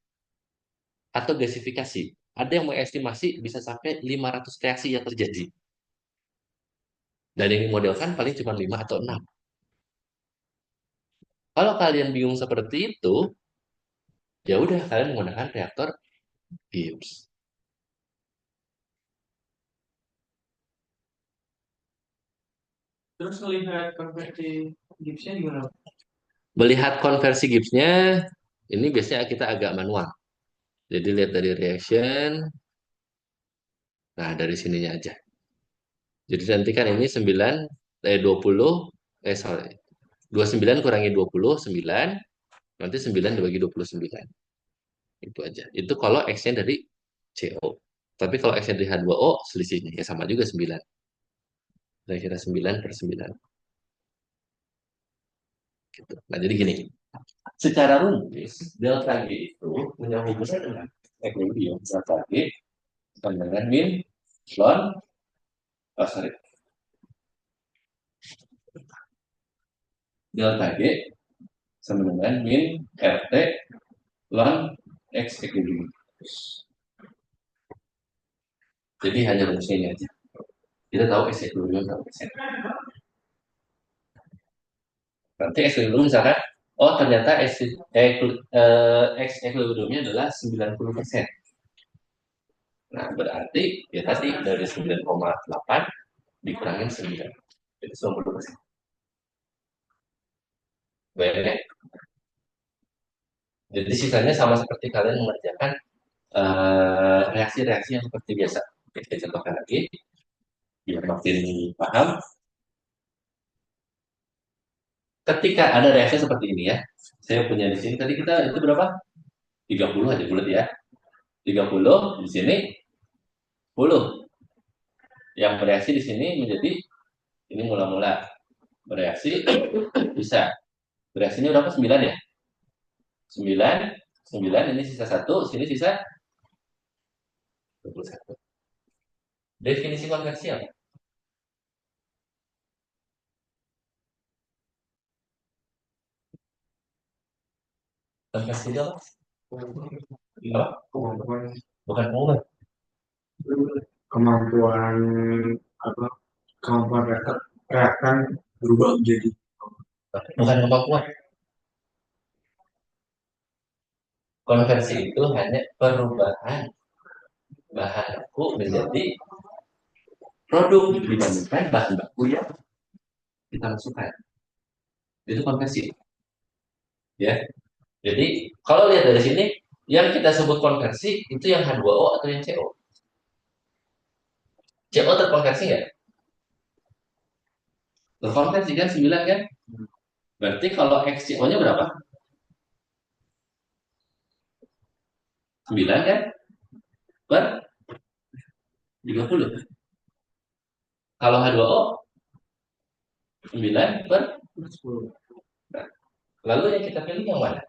A: atau gasifikasi. Ada yang mengestimasi bisa sampai 500 reaksi yang terjadi. Dan yang dimodelkan paling cuma 5 atau 6. Kalau kalian bingung seperti itu, ya udah kalian menggunakan reaktor Gibbs.
B: Terus melihat konversi gipsnya gimana?
A: Melihat konversi Gibbsnya, ini biasanya kita agak manual. Jadi lihat dari reaction, nah dari sininya aja. Jadi nanti kan ini 9, 20, sorry, 29 kurangi 20, 9, nanti 9 dibagi 29. Itu aja. Itu kalau X-nya dari CO. Tapi kalau X-nya dari H2O, selisihnya ya sama juga 9. Kira-kira 9 per 9. Gitu. Nah, jadi gini. Secara rumus, delta G itu punya hubungan dengan equilibrium. Delta G sama dengan min ln, oh sorry, delta G sama dengan min RT ln X equilibrium. Jadi hanya rumusnya ini aja. Kita tahu S equilibrium berapa persen. Nanti S equilibrium misalkan, oh ternyata X equilibriumnya adalah 90%. Nah, berarti ya tadi dari 9,8 dikurangin 9. Jadi 90%. Baik. Jadi sisanya sama seperti kalian mengerjakan reaksi-reaksi yang seperti biasa. Oke, saya contohkan lagi biar makin paham. Ketika ada reaksi seperti ini ya, saya punya di sini tadi kita itu berapa? 30 aja bulat ya. 30 di sini 10. Yang bereaksi di sini menjadi ini mula-mula bereaksi bisa. Bereaksinya berapa? 9 ya? 9, 9 ini sisa 1, sini sisa 21. Definisi konversi apa? Konversi itu apa? Apa? Bukan pengubah.
B: Kemampuan apa kemampuan reaktan berubah menjadi
A: Bukan kemampuan. Konversi itu hanya perubahan bahan baku menjadi produk dibandingkan bahan baku yang kita masukkan. Itu konversi. Ya. Jadi kalau lihat dari sini, yang kita sebut konversi itu yang H2O atau yang CO? CO terkonversi nggak? Terkonversi kan 9 kan? Berarti kalau XCO-nya berapa? 9 kan? Per 30. Kalau H2O 9 per 10. Nah, lalu yang kita pilih yang mana?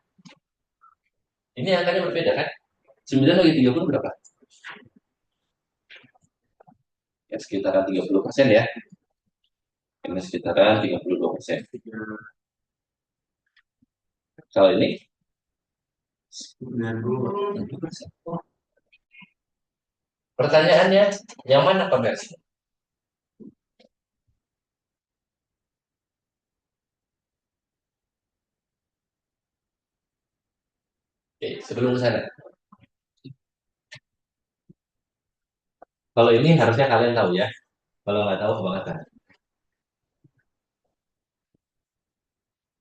A: Ini angkanya berbeda kan? 9 bagi 30 berapa? Ya sekitaran 30% ya. Ini sekitaran 32%. Kalau ini 90%. Pertanyaannya, yang mana konversi? Oke, sebelum ke sana. Kalau ini harusnya kalian tahu ya. Kalau nggak tahu, kebangetan.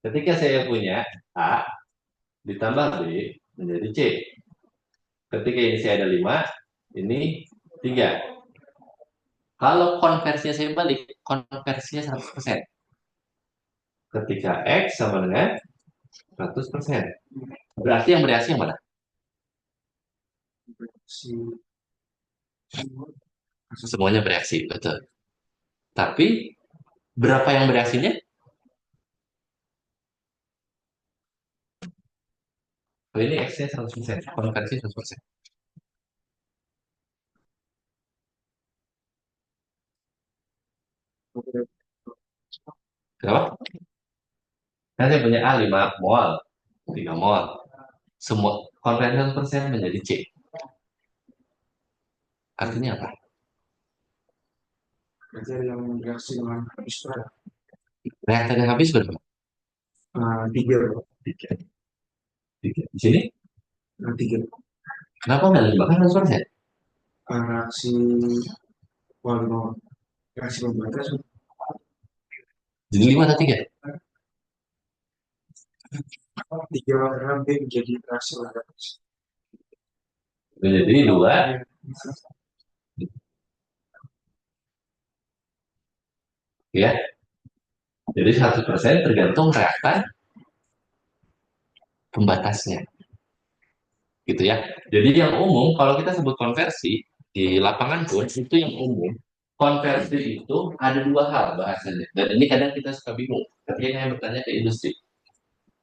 A: Ketika saya punya A ditambah B menjadi C. Ketika ini saya ada 5, ini 3. Kalau konversinya saya balik, konversinya 100%. Ketika X sama dengan 100%. Berarti yang bereaksi yang mana? Semuanya bereaksi, betul. Tapi berapa yang bereaksinya? Oh, ini X-nya 100%, konversi 100%. Kenapa? Kan saya punya A 5 mol, 3 mol. Semua konversi 100% menjadi C. Artinya apa?
B: yang reaksi dengan habis
A: Reaktor yang habis berapa?
B: tiga
A: Tiga. Tiga. Di sini?
B: tiga
A: Kenapa nggak 5? Kan 100%.
B: reaksi polimor reaksi pembatas
A: Jadi 5 atau 3?
B: tiga warna B menjadi reaksi pembatas
A: Jadi 2. Ya. Jadi 100% tergantung reaktan pembatasnya. Gitu ya. Jadi yang umum, kalau kita sebut konversi, di lapangan pun, itu yang umum. Konversi itu ada dua hal bahasanya. Dan ini kadang kita suka bingung. Ketika yang bertanya ke industri.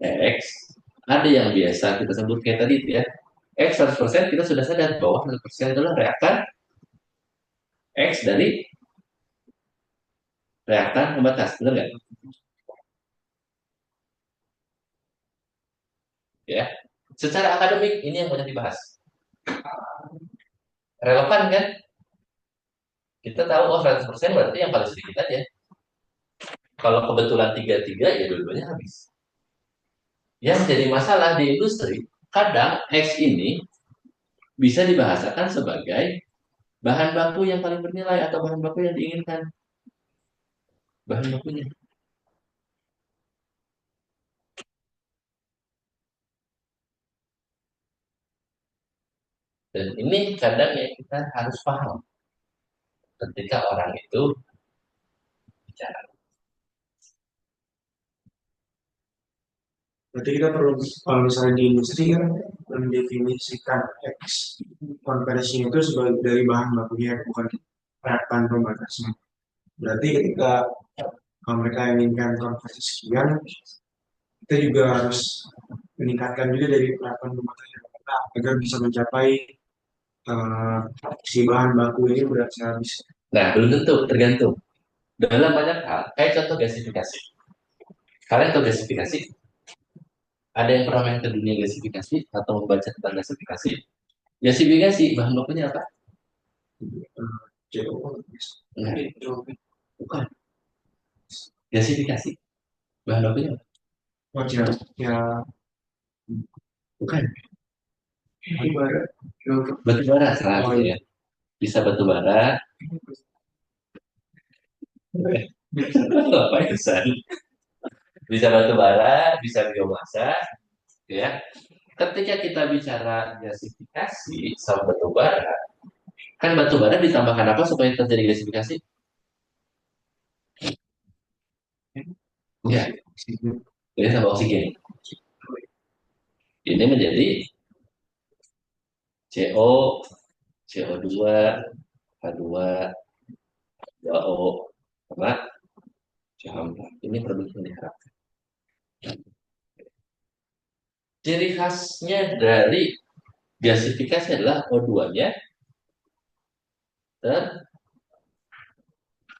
A: X, ada yang biasa kita sebut kayak tadi ya. X 100% kita sudah sadar bahwa 100% adalah reaktan X dari reaktan pembatas. Benar nggak? Ya. Secara akademik, ini yang banyak dibahas. Relevan kan? Kita tahu oh 100% berarti yang paling sedikit aja. Kalau kebetulan 3-3 ya dua-duanya habis. Yang jadi masalah di industri, kadang X ini bisa dibahasakan sebagai bahan baku yang paling bernilai atau bahan baku yang diinginkan. Bahan bakunya. Dan ini kadang yang kita harus paham ketika orang itu bicara.
B: Berarti kita perlu, kalau misalnya di industri kan mendefinisikan X konversi itu sebagai dari bahan bakunya, bukan peralatan pembatasnya. Berarti ketika mereka inginkan konversi sekian, kita juga harus meningkatkan juga dari peralatan pembatasnya kita agar bisa mencapai eh, si bahan baku ini berat sehabis.
A: Nah, belum tentu, tergantung. Dalam banyak hal, kayak contoh gasifikasi. Kalian tahu gasifikasi? Ada yang pernah main ke dunia gasifikasi atau membaca tentang gasifikasi? Gasifikasi, bahan bakunya apa?
B: CO,
A: Nah, bukan. Gasifikasi, bahan bakunya apa?
B: wajar ya,
A: Bukan.
B: batu bara.
A: Batu bara, salah
B: Oh
A: gitu
B: iya.
A: ya. Bisa batu bara, apa bisa? Bisa batu bara, bisa biomasa, ya. Ketika kita bicara gasifikasi sama batu bara, kan batu bara ditambahkan apa supaya terjadi gasifikasi? Ya, jadi tambah oksigen. Ini menjadi CO, CO2, H2, O, sama CO4. Ini produk yang diharapkan. Ciri khasnya dari gasifikasi adalah O2-nya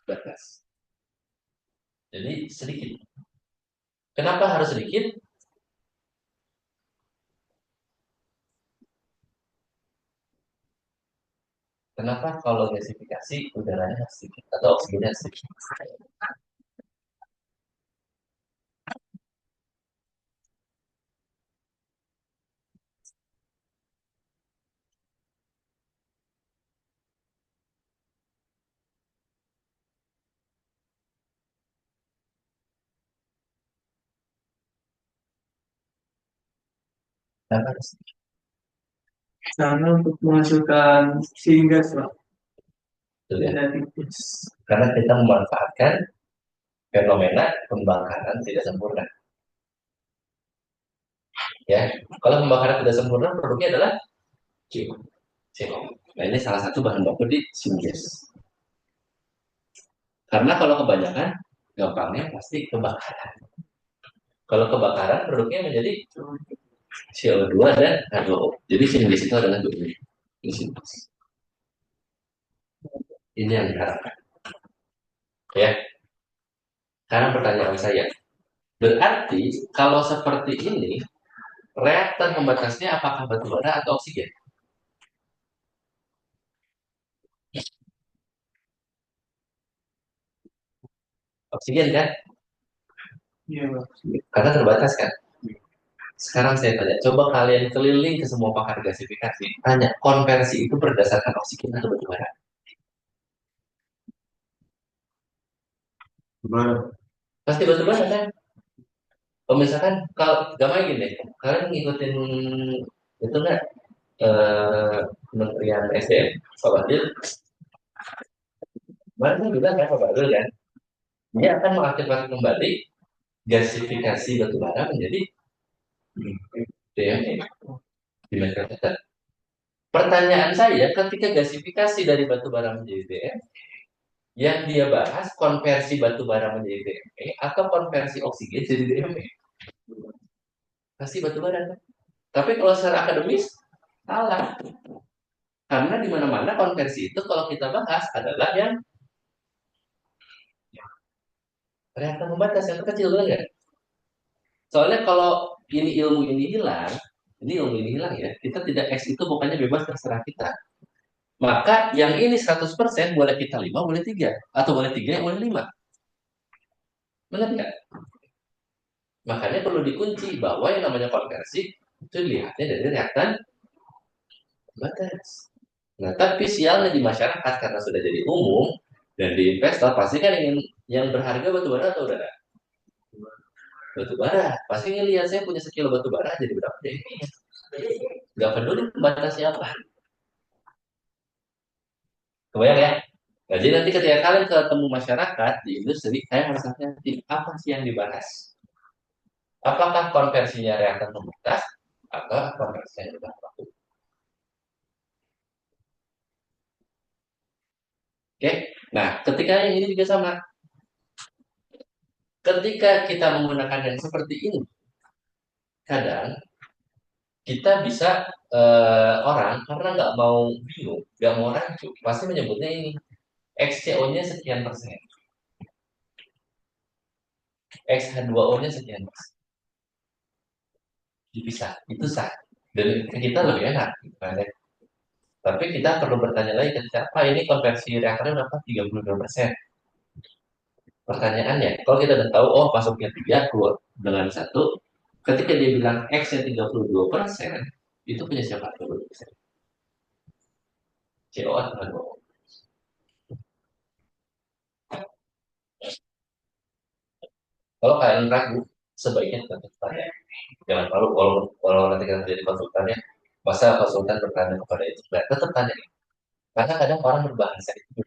A: terbatas. Jadi sedikit. Kenapa harus sedikit? Kenapa kalau gasifikasi udaranya harus sedikit atau oksigennya sedikit? Kenapa harus sedikit?
B: Sana untuk menghasilkan sehingga
A: Betul ya?
B: dari
A: Karena kita memanfaatkan fenomena pembakaran tidak sempurna. Ya, kalau pembakaran tidak sempurna produknya adalah CO. CO. Nah ini salah satu bahan baku di syngas. Karena kalau kebanyakan, gampangnya pasti kebakaran. Kalau kebakaran produknya menjadi CO2 dan H2O. Jadi syngas itu adalah dua ini. Ini yang diharapkan. Ya, sekarang pertanyaan saya. Berarti kalau seperti ini, reaktan pembatasnya apakah batu bara atau oksigen? Oksigen kan?
B: iya,
A: Karena terbatas kan? Sekarang saya tanya, coba kalian keliling ke semua pakar gasifikasi, tanya, konversi itu berdasarkan oksigen atau batu bara?
B: Bang.
A: Pasti batu bara kan? Kalau misalkan, kalau gampang gini, kalian ngikutin itu nggak eh, Kementerian SDM, Pak Badil, kemarin kan bilang kan Pak Badil kan, dia akan mengaktifkan kembali gasifikasi batu bara menjadi DME, dimension meter. Pertanyaan saya, ketika gasifikasi dari batu bara menjadi DME, yang dia bahas konversi batu bara menjadi DME atau konversi oksigen jadi DME? Pasti batu bara kan? Tapi kalau secara akademis, salah. Karena di mana-mana konversi itu kalau kita bahas adalah yang reaktan pembatas yang terkecil, benar nggak? Soalnya kalau ini ilmu ini hilang ya, kita tidak X itu bukannya bebas terserah kita. Maka yang ini 100% boleh kita 5, boleh 3. Atau boleh 3, boleh 5. Benar nggak? Makanya perlu dikunci bahwa yang namanya konversi itu dilihatnya dari reaktan batas. Nah, tapi sialnya di masyarakat karena sudah jadi umum dan di investor pasti kan ingin yang berharga batu bara atau udara? Batu bara. Pasti ingin lihat saya punya sekilo batu bara jadi berapa deh. Gak peduli batasnya apa. Kebayang ya? Jadi nanti ketika kalian ketemu masyarakat di industri, kalian harus hati-hati apa sih yang dibahas. Apakah konversinya reaktan pembekas atau konversinya bahan baku? Oke, nah ketika yang ini juga sama. Ketika kita menggunakan yang seperti ini, kadang kita bisa orang karena nggak mau bingung, nggak mau rancu, pasti menyebutnya ini XCO-nya sekian persen, XH2O-nya sekian persen, dipisah, itu sah. Dan kita lebih enak, gitu kan, ya. Tapi kita perlu bertanya lagi ketika apa ini konversi reaktornya berapa? 32%. Pertanyaannya, kalau kita udah tahu, oh masuknya 3 keluar dengan satu, ketika dia bilang X-nya 32%, itu punya siapa? 32%. CO atau H2O? Kalau kalian ragu, sebaiknya tetap tanya. Jangan malu kalau nanti kita jadi konsultannya, masa konsultan bertanya kepada itu? Nah, tetap tanya. Karena kadang orang berbahasa itu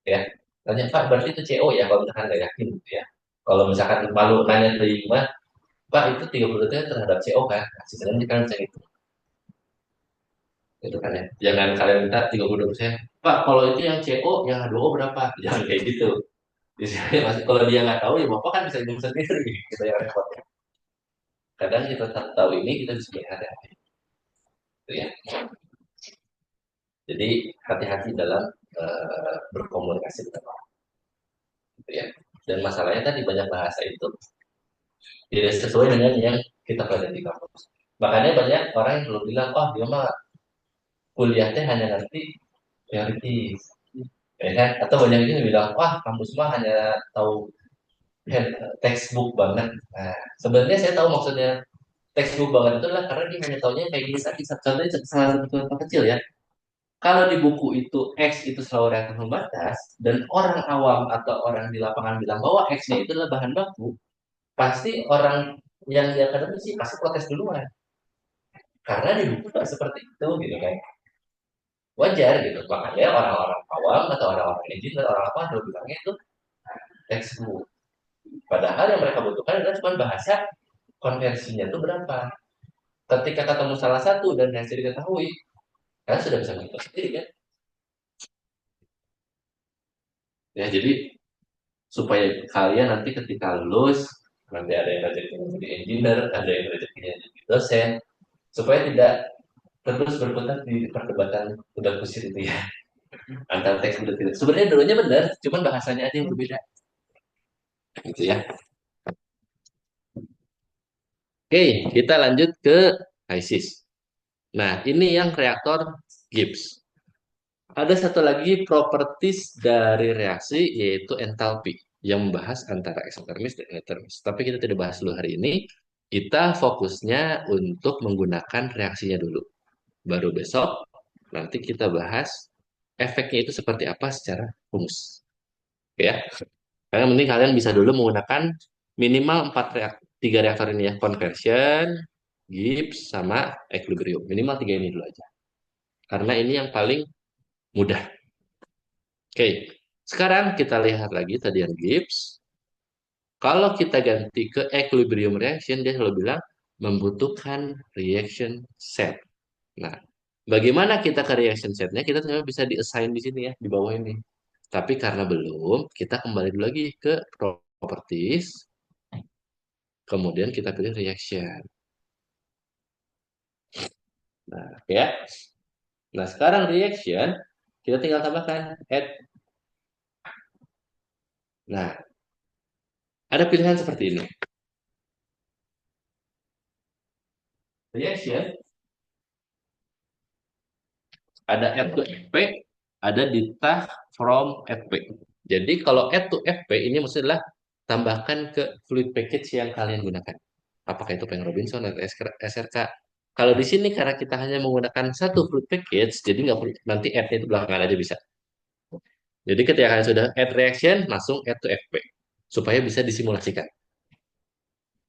A: ya. Tanya, Pak, berarti itu CO ya, kalau misalkan nggak yakin gitu ya. Kalau misalkan malu nanya dari gimana, Pak, itu 30 terhadap CO kan? Nah, sisanya kan bisa gitu. Gitu kan ya. Jangan kalian minta 32%. Pak, kalau itu yang CO, yang H2O berapa? Jangan kayak gitu. Di sini masih kalau dia nggak tahu ya Bapak kan bisa hitung sendiri kita yang repot. Kadang kita tak tahu ini kita bisa lihat ya. Gitu ya. Jadi hati-hati dalam berkomunikasi dengan orang. Gitu ya. Dan masalahnya tadi banyak bahasa itu tidak sesuai dengan yang kita pelajari di kampus. Makanya banyak orang yang belum bilang, oh dia mah kuliahnya hanya ngerti teoritis. Ya kan? Atau banyak yang bilang, wah kampus mah hanya tahu textbook banget. Nah, sebenarnya saya tahu maksudnya textbook banget itu adalah karena dia hanya tahunya kayak gini tadi. Contohnya salah satu contoh kecil ya. Kalau di buku itu X itu selalu reaktor pembatas dan orang awam atau orang di lapangan bilang bahwa X-nya itu adalah bahan baku, pasti orang yang di akademisi pasti protes duluan. Karena di buku nggak seperti itu gitu kan. Wajar gitu. Makanya orang-orang awam atau orang-orang engineer, orang apa selalu bilangnya itu textbook. Padahal yang mereka butuhkan adalah cuma bahasa konversinya itu berapa. Ketika ketemu salah satu dan hasil diketahui, kalian sudah bisa menghitung sendiri kan. Ya, jadi supaya kalian nanti ketika lulus, nanti ada yang rezekinya jadi engineer, ada yang rezekinya jadi dosen, supaya tidak terus berputar di perdebatan udah kusir itu ya antara teks dan tidak. Sebenarnya dulunya benar, cuman bahasanya aja yang berbeda, gitu ya. Oke, kita lanjut ke ISIS. Nah, ini yang reaktor Gibbs. Ada satu lagi properties dari reaksi yaitu entalpi yang membahas antara eksotermis dan endotermis. Tapi kita tidak bahas dulu hari ini. Kita fokusnya untuk menggunakan reaksinya dulu. Baru besok nanti kita bahas efeknya itu seperti apa secara rumus. Ya, karena mending kalian bisa dulu menggunakan minimal 3 reaktor ini ya, conversion, Gibbs, sama equilibrium. Minimal 3 ini dulu aja. Karena ini yang paling mudah. Oke, sekarang kita lihat lagi tadi yang Gibbs. Kalau kita ganti ke equilibrium reaction, dia selalu bilang membutuhkan reaction set. Nah, bagaimana kita ke reaction setnya? Kita sebenarnya bisa di-assign di sini ya, di bawah ini. Tapi karena belum, kita kembali dulu lagi ke properties, kemudian kita pilih reaction. Nah, ya. Nah, sekarang reaction, kita tinggal tambahkan add. Nah, ada pilihan seperti ini. Reaction Ada add to FP, ada ditah from FP. Jadi kalau add to FP ini maksudnya adalah tambahkan ke fluid package yang kalian gunakan. Apakah itu Peng Robinson atau SRK? Kalau di sini karena kita hanya menggunakan satu fluid package, jadi nggak perlu nanti add itu belakangan aja bisa. Jadi ketika kalian sudah add reaction, langsung add to FP supaya bisa disimulasikan,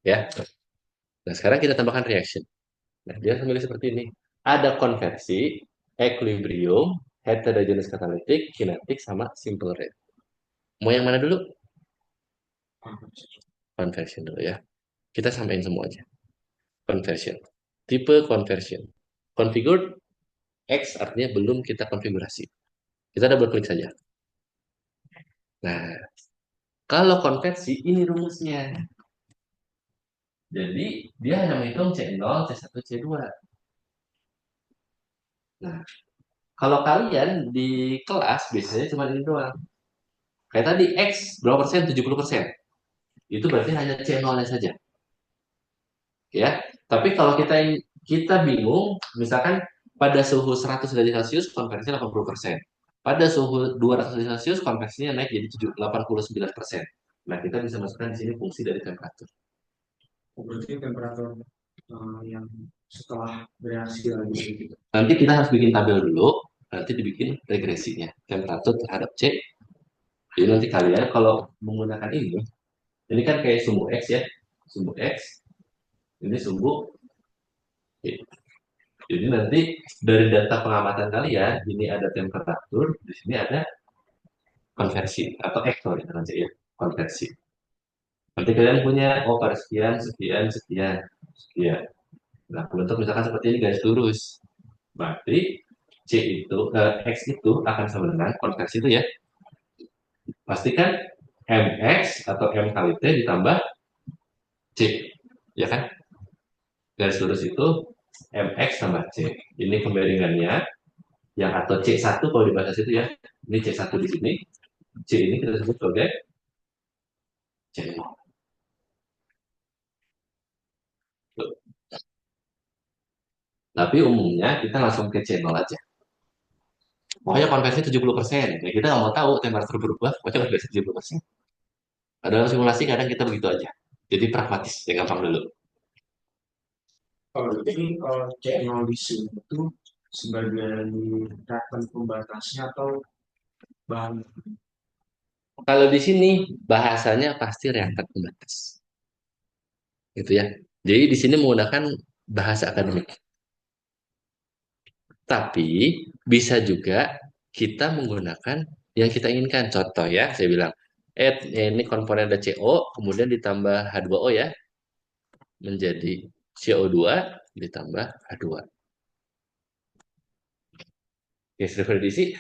A: ya. Nah sekarang kita tambahkan reaction. Nah dia memilih seperti ini. Ada konversi, equilibrium, heterogeneous catalytic, kinetic, sama simple rate. Mau yang mana dulu? Conversion dulu ya. Kita samain semua aja. Conversion. Tipe conversion. Configured X artinya belum kita konfigurasi. Kita double klik saja. Nah, kalau konversi ini rumusnya. Jadi dia hanya menghitung C0, C1, C2. Nah, kalau kalian di kelas biasanya cuma ini doang. Kayak tadi X berapa persen? 70%. Itu berarti hanya C0-nya saja. Ya. Tapi kalau kita bingung, misalkan pada suhu 100 derajat Celcius konversinya 80%. Pada suhu 200 derajat Celcius konversinya naik jadi 89%. Nah, kita bisa masukkan di sini fungsi dari temperatur.
B: Berarti temperatur yang setelah bereaksi lagi gitu.
A: Nanti kita harus bikin tabel dulu, nanti dibikin regresinya. Temperatur terhadap C. Jadi nanti kalian kalau menggunakan ini kan kayak sumbu X ya. Sumbu X, ini sumbu Y. Jadi nanti dari data pengamatan kalian, ini ada temperatur, di sini ada konversi atau sorry, nanti ya, konversi. Nanti kalian punya, oh pada sekian, sekian, sekian, sekian. Nah, bentuk misalkan seperti ini garis lurus. Berarti X itu akan sama dengan konversi itu ya. Pastikan MX atau M kali T ditambah C. Ya kan? Garis lurus itu MX tambah C. Ini kemiringannya. Yang atau C1 kalau di bahasa situ ya. Ini C1 di sini. C ini kita sebut sebagai C0. Tapi umumnya kita langsung ke C0 aja. Pokoknya konversi 70%. Ya kita nggak mau tahu temperatur berubah, pokoknya konversi 70%. Dalam simulasi kadang kita begitu aja. Jadi pragmatis, ya gampang dulu.
B: Kalau ini kalau C0 di sini itu sebagai reakan pembatasnya atau bahan.
A: Kalau di sini bahasanya pasti reaktan pembatas. Gitu ya. Jadi di sini menggunakan bahasa akademik. Tapi bisa juga kita menggunakan yang kita inginkan. Contoh ya, saya bilang, ini komponen ada CO, kemudian ditambah H2O ya, menjadi CO2 ditambah H2. Gas referensi.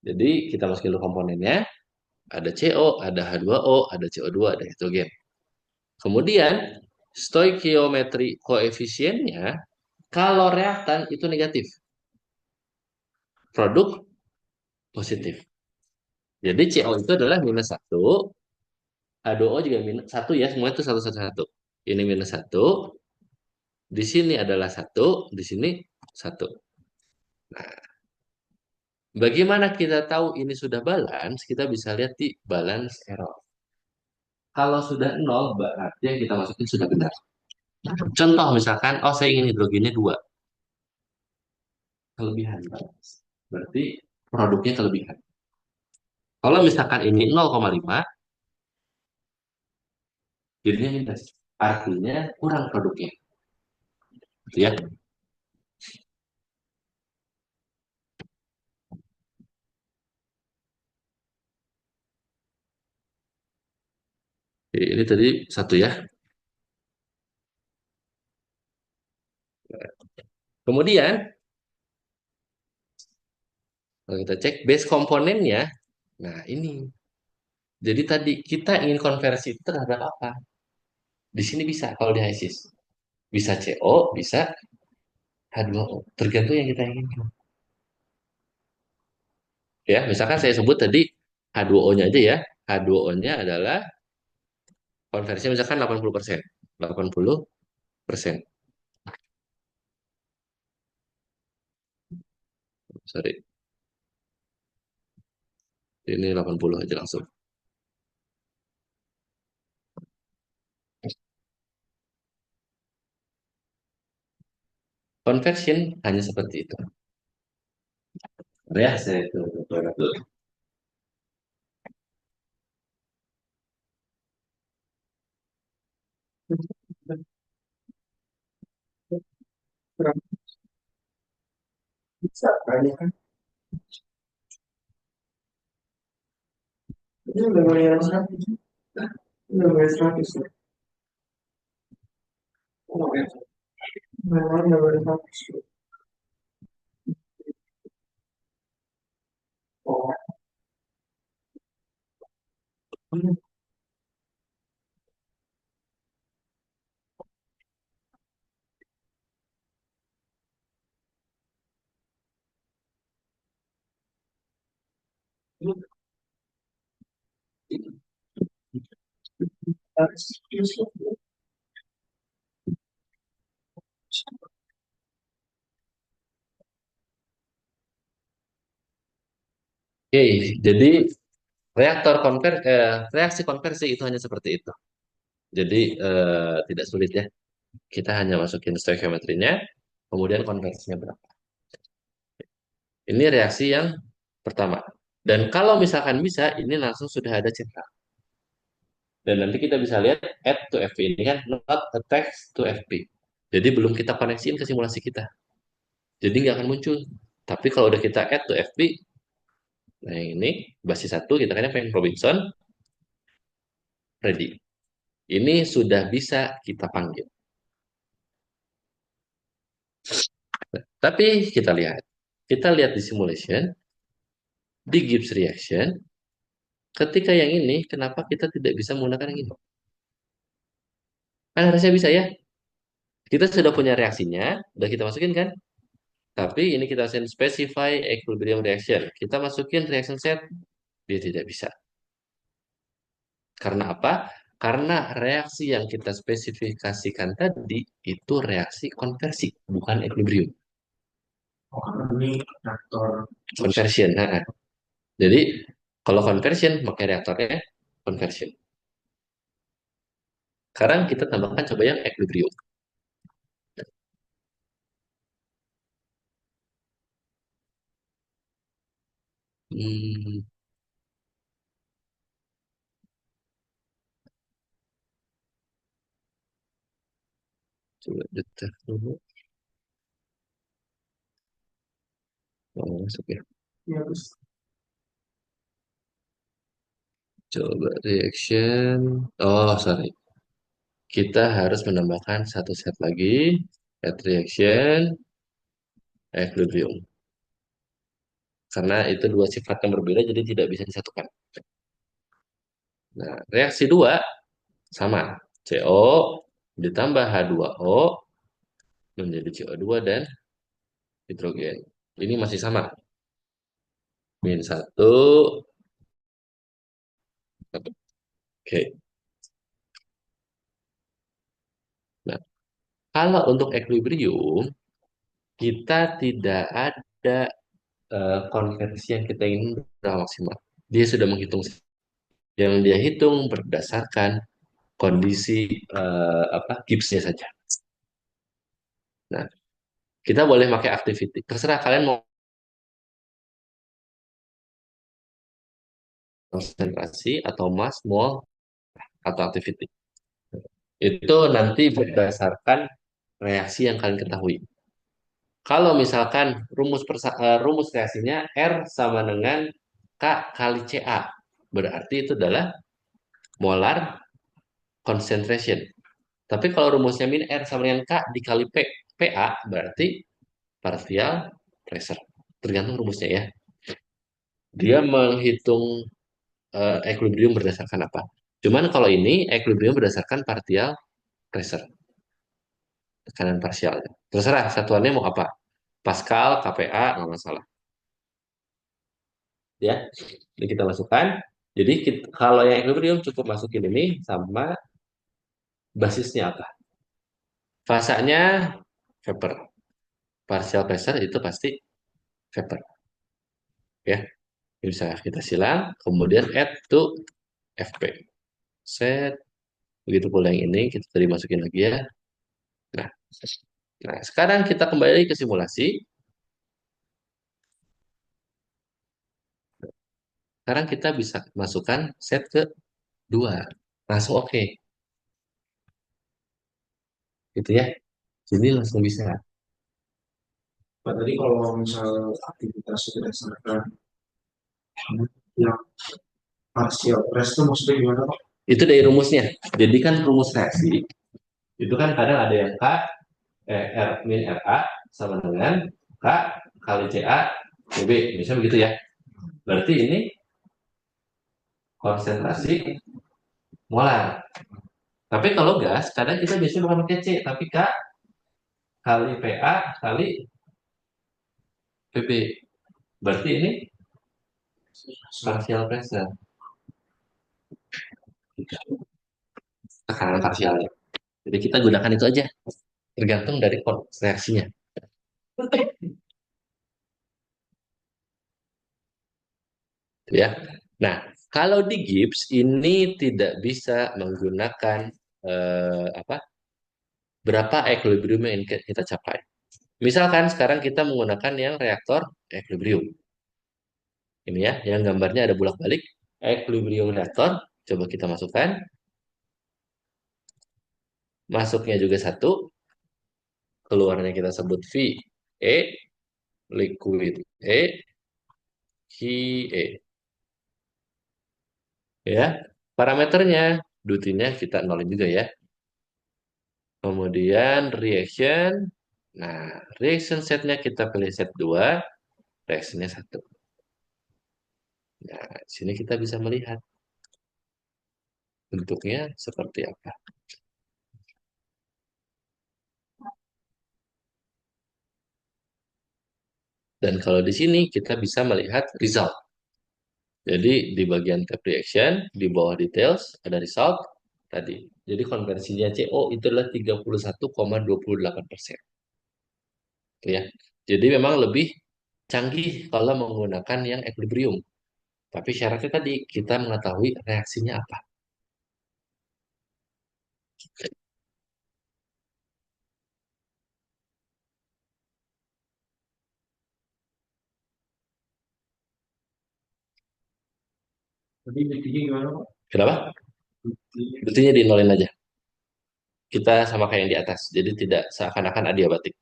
A: Jadi kita masukin dulu komponennya, ada CO, ada H2O, ada CO2, ada hidrogen. Kemudian stoikiometri koefisiennya kalau reaktan itu negatif, produk positif. Jadi CO itu adalah minus 1, H2O juga minus 1 ya, semua itu satu satu satu. Ini minus 1, di sini adalah 1, di sini 1. Bagaimana kita tahu ini sudah balance? Kita bisa lihat di balance error. Kalau sudah 0, berarti yang kita masukin sudah benar. Contoh misalkan, oh saya ingin hidrogennya 2. Kelebihan balance. Berarti produknya kelebihan. Kalau misalkan ini 0,5, jadinya minus. Artinya kurang produknya. Gitu ya. Jadi ini tadi 1 ya. Kemudian, kalau kita cek base komponennya, nah ini. Jadi tadi kita ingin konversi itu terhadap apa? Di sini bisa kalau di HISIS. Bisa CO, bisa H2O. Tergantung yang kita inginkan. Ya, misalkan saya sebut tadi H2O-nya aja ya. H2O-nya adalah konversinya misalkan 80%. 80%. Sorry, ini 80 aja langsung. Conversion hanya seperti itu. Ya, saya itu.
B: Bisa banyak kan? Ini udah mulai 100. Udah mulai 100 ya. Oh, ya. Memang udah mulai 100. Oh,
A: Oke, jadi reaksi konversi itu hanya seperti itu. Jadi tidak sulit ya. Kita hanya masukin stoichiometrinya, kemudian konversinya berapa. Ini reaksi yang pertama. Dan kalau misalkan bisa, ini langsung sudah ada central. Dan nanti kita bisa lihat add to FP ini kan not attached to FP. Jadi belum kita koneksiin ke simulasi kita. Jadi nggak akan muncul. Tapi kalau udah kita add to FP, nah yang ini basis satu kita kan pengen Robinson ready. Ini sudah bisa kita panggil. Tapi kita lihat di simulation, di Gibbs reaction, ketika yang ini, kenapa kita tidak bisa menggunakan yang ini? Kan harusnya bisa ya. Kita sudah punya reaksinya, udah kita masukin kan? Tapi ini kita send specify equilibrium reaction. Kita masukin reaction set, dia tidak bisa. Karena apa? Karena reaksi yang kita spesifikasikan tadi itu reaksi konversi, bukan equilibrium.
B: oh, karena ini reaktor pusat.
A: Conversion. Nah, jadi kalau conversion, pakai reaktornya conversion. Sekarang kita tambahkan coba yang equilibrium. Hmm, coba detek dulu. Oh, masuk ya.
B: Ya, terus
A: Coba reaction. Oh, sorry. Kita harus menambahkan satu set lagi. Add reaction, equilibrium. Karena itu dua sifat yang berbeda, jadi tidak bisa disatukan. Nah, reaksi dua sama. CO ditambah H2O menjadi CO2 dan hidrogen. Ini masih sama. Min satu. Oke. Nah, kalau untuk equilibrium, kita tidak ada konversi yang kita ingin berapa maksimal. Dia sudah menghitung yang dia hitung berdasarkan kondisi Gibbsnya saja. Nah, kita boleh pakai activity. Terserah kalian mau konsentrasi atau mass, mol, atau activity. Itu nanti berdasarkan reaksi yang kalian ketahui. Kalau misalkan rumus reaksinya R sama dengan K kali Ca. Berarti itu adalah molar concentration. Tapi kalau rumusnya min R sama dengan K dikali PA berarti partial pressure. Tergantung rumusnya ya. Dia menghitung equilibrium berdasarkan apa. Cuman kalau ini equilibrium berdasarkan partial pressure, tekanan parsial. Terserah satuannya mau apa. Pascal, KPA, nggak masalah. Ya, ini kita masukkan. Jadi kalau yang equilibrium cukup masukin ini sama basisnya apa. Fasanya vapor. Partial pressure itu pasti vapor ya. Bisa kita silang, kemudian add to FP. Set, begitu pula yang ini kita tadi masukin lagi ya. Nah, nah sekarang kita kembali ke simulasi. Sekarang kita bisa masukkan set ke dua. Langsung oke, gitu ya. Jadi langsung bisa.
B: Pak, tadi kalau misal aktivitas berdasarkan yang partial press itu maksudnya gimana Pak?
A: Itu dari rumusnya. Jadi kan rumus reaksi, itu kan kadang ada yang K, R min RA sama dengan K kali CA CB. Misalnya begitu ya. Berarti ini konsentrasi molar. Tapi kalau gas, kadang kita biasanya bukan pakai C, tapi K kali PA kali PB. Berarti ini partial pressure, tekanan parsialnya. Jadi kita gunakan itu aja, tergantung dari reaksinya. Ya. Nah, kalau di gips ini tidak bisa menggunakan apa? Berapa equilibrium yang kita capai. Misalkan sekarang kita menggunakan yang reaktor equilibrium. Ini ya, yang gambarnya ada bolak-balik. Equilibrium reaktor, coba kita masukkan. Masuknya juga satu, keluarnya kita sebut V, E, liquid E, HE. Ya, parameternya, dutinnya kita nolin juga ya. Kemudian reaction, nah reaction setnya kita pilih set 2, reactionnya satu. Nah, di sini kita bisa melihat bentuknya seperti apa. Dan kalau di sini kita bisa melihat result. Jadi di bagian tab reaction, di bawah details, ada result tadi. Jadi konversinya CO itu adalah 31,28%. Ya. Jadi memang lebih canggih kalau menggunakan yang equilibrium. Tapi syaratnya tadi kita mengetahui reaksinya apa.
B: Tadi intinya gimana Pak?
A: Kenapa?
B: Intinya,
A: Buktinya di nolin aja. Kita sama kayak yang di atas. Jadi tidak seakan-akan adiabatik.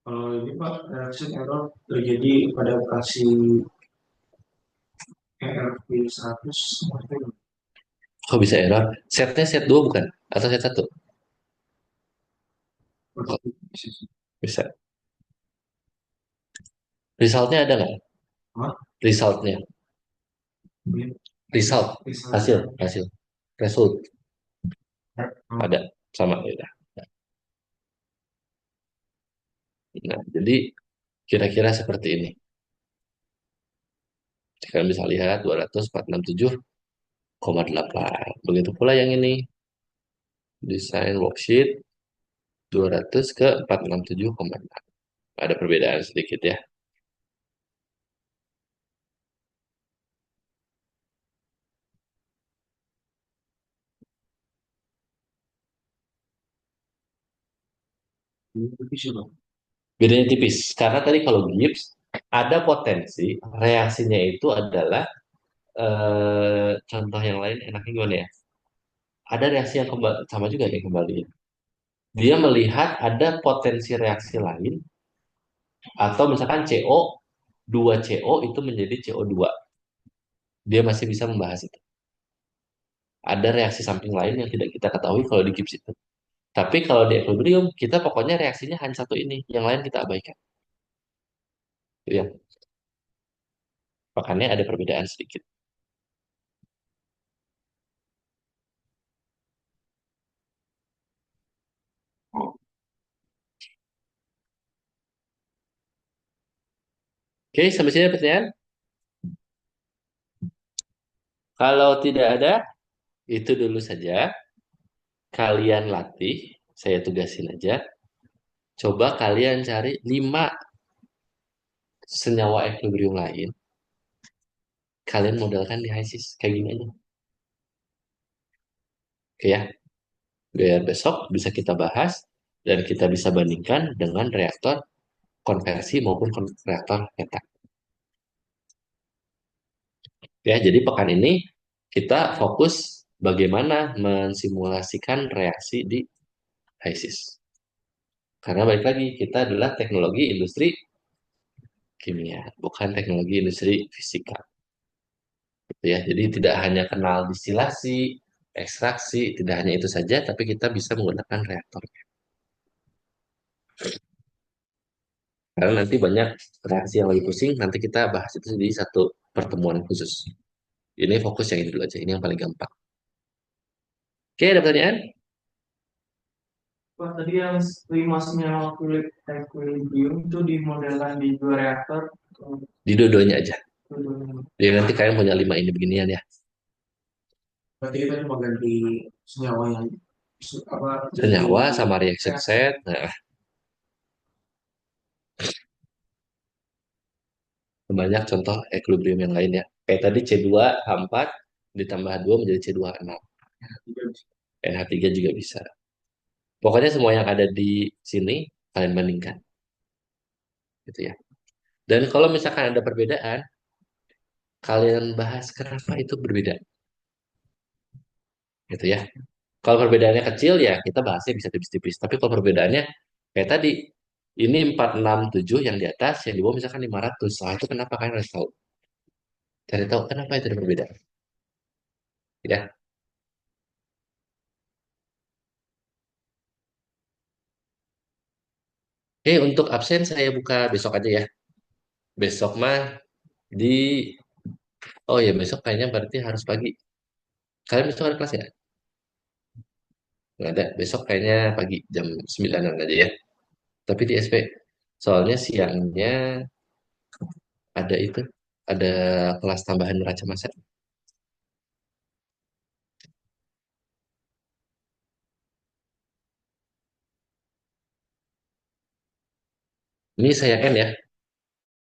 B: kalau ini Pak, reaction error terjadi pada operasi ERP 100 maksudnya
A: Kok bisa error? Setnya set 2 bukan? Atau set satu? Kok bisa? Resultnya ada nggak?
B: apa?
A: Resultnya. Result. Hasil.
B: Misalnya,
A: Hasil. Result. Ada. Sama. Ya udah. Nah, jadi kira-kira seperti ini. Kalian bisa lihat 200.467,8. Begitu pula yang ini. Desain worksheet 200 ke 467,6. Ada perbedaan sedikit ya.
B: itu sih Pak.
A: Bedanya tipis. Karena tadi kalau gips, ada potensi reaksinya itu adalah contoh yang lain enaknya gimana ya? Ada reaksi yang kembali, sama juga kayak kembali. Dia melihat ada potensi reaksi lain atau misalkan CO 2CO itu menjadi CO2. Dia masih bisa membahas itu. Ada reaksi samping lain yang tidak kita ketahui kalau di gips itu. Tapi kalau di equilibrium, kita pokoknya reaksinya hanya satu ini, yang lain kita abaikan. Gitu ya. Makanya ada perbedaan sedikit. Oke, sampai sini ada pertanyaan? Kalau tidak ada, Itu dulu saja. Kalian latih, saya tugasin aja. Coba kalian cari 5 senyawa equilibrium lain. Kalian modelkan di HISIS. Kayak gini aja. Oke ya. Biar besok bisa kita bahas dan kita bisa bandingkan dengan reaktor konversi maupun reaktor petak. Ya, jadi pekan ini kita fokus bagaimana mensimulasikan reaksi di HISIS. Karena balik lagi, kita adalah teknologi industri kimia, bukan teknologi industri fisika. Gitu ya. Jadi tidak hanya kenal distilasi, ekstraksi, tidak hanya itu saja, tapi kita bisa menggunakan reaktor. Karena nanti banyak reaksi yang lagi pusing, nanti kita bahas itu di satu pertemuan khusus. Ini fokus yang ini dulu aja, ini yang paling gampang. Oke, ada pertanyaan?
B: Pak, tadi yang 5 senyawa kulit equilibrium itu dimodelkan di 2 reaktor.
A: Di dua-duanya aja.
B: Dua-duanya.
A: Jadi nanti kalian punya 5 ini beginian ya.
B: Berarti kita cuma ganti senyawa yang apa jadi
A: Senyawa sama reaction
B: reaksi.
A: set. Nah, banyak contoh equilibrium yang lain ya. Kayak tadi C2H4 ditambah 2 menjadi C2H6. NH3 juga bisa. Pokoknya semua yang ada di sini kalian bandingkan gitu ya. Dan kalau misalkan ada perbedaan, kalian bahas kenapa itu berbeda gitu ya. Kalau perbedaannya kecil ya kita bahasnya bisa tipis-tipis. Tapi kalau perbedaannya kayak tadi ini 467 yang di atas, yang di bawah misalkan 500. Nah, itu kenapa kalian harus tahu? Cari tahu kenapa itu ada perbedaan. Ya. Oke, untuk absen saya buka besok aja ya. Besok mah di oh ya besok kayaknya berarti harus pagi. Kalian besok ada kelas ya? Nggak ada. Besok kayaknya pagi jam 9 aja ya. Tapi di SP. Soalnya siangnya ada itu. Ada kelas tambahan neraca masa. Ini saya N ya.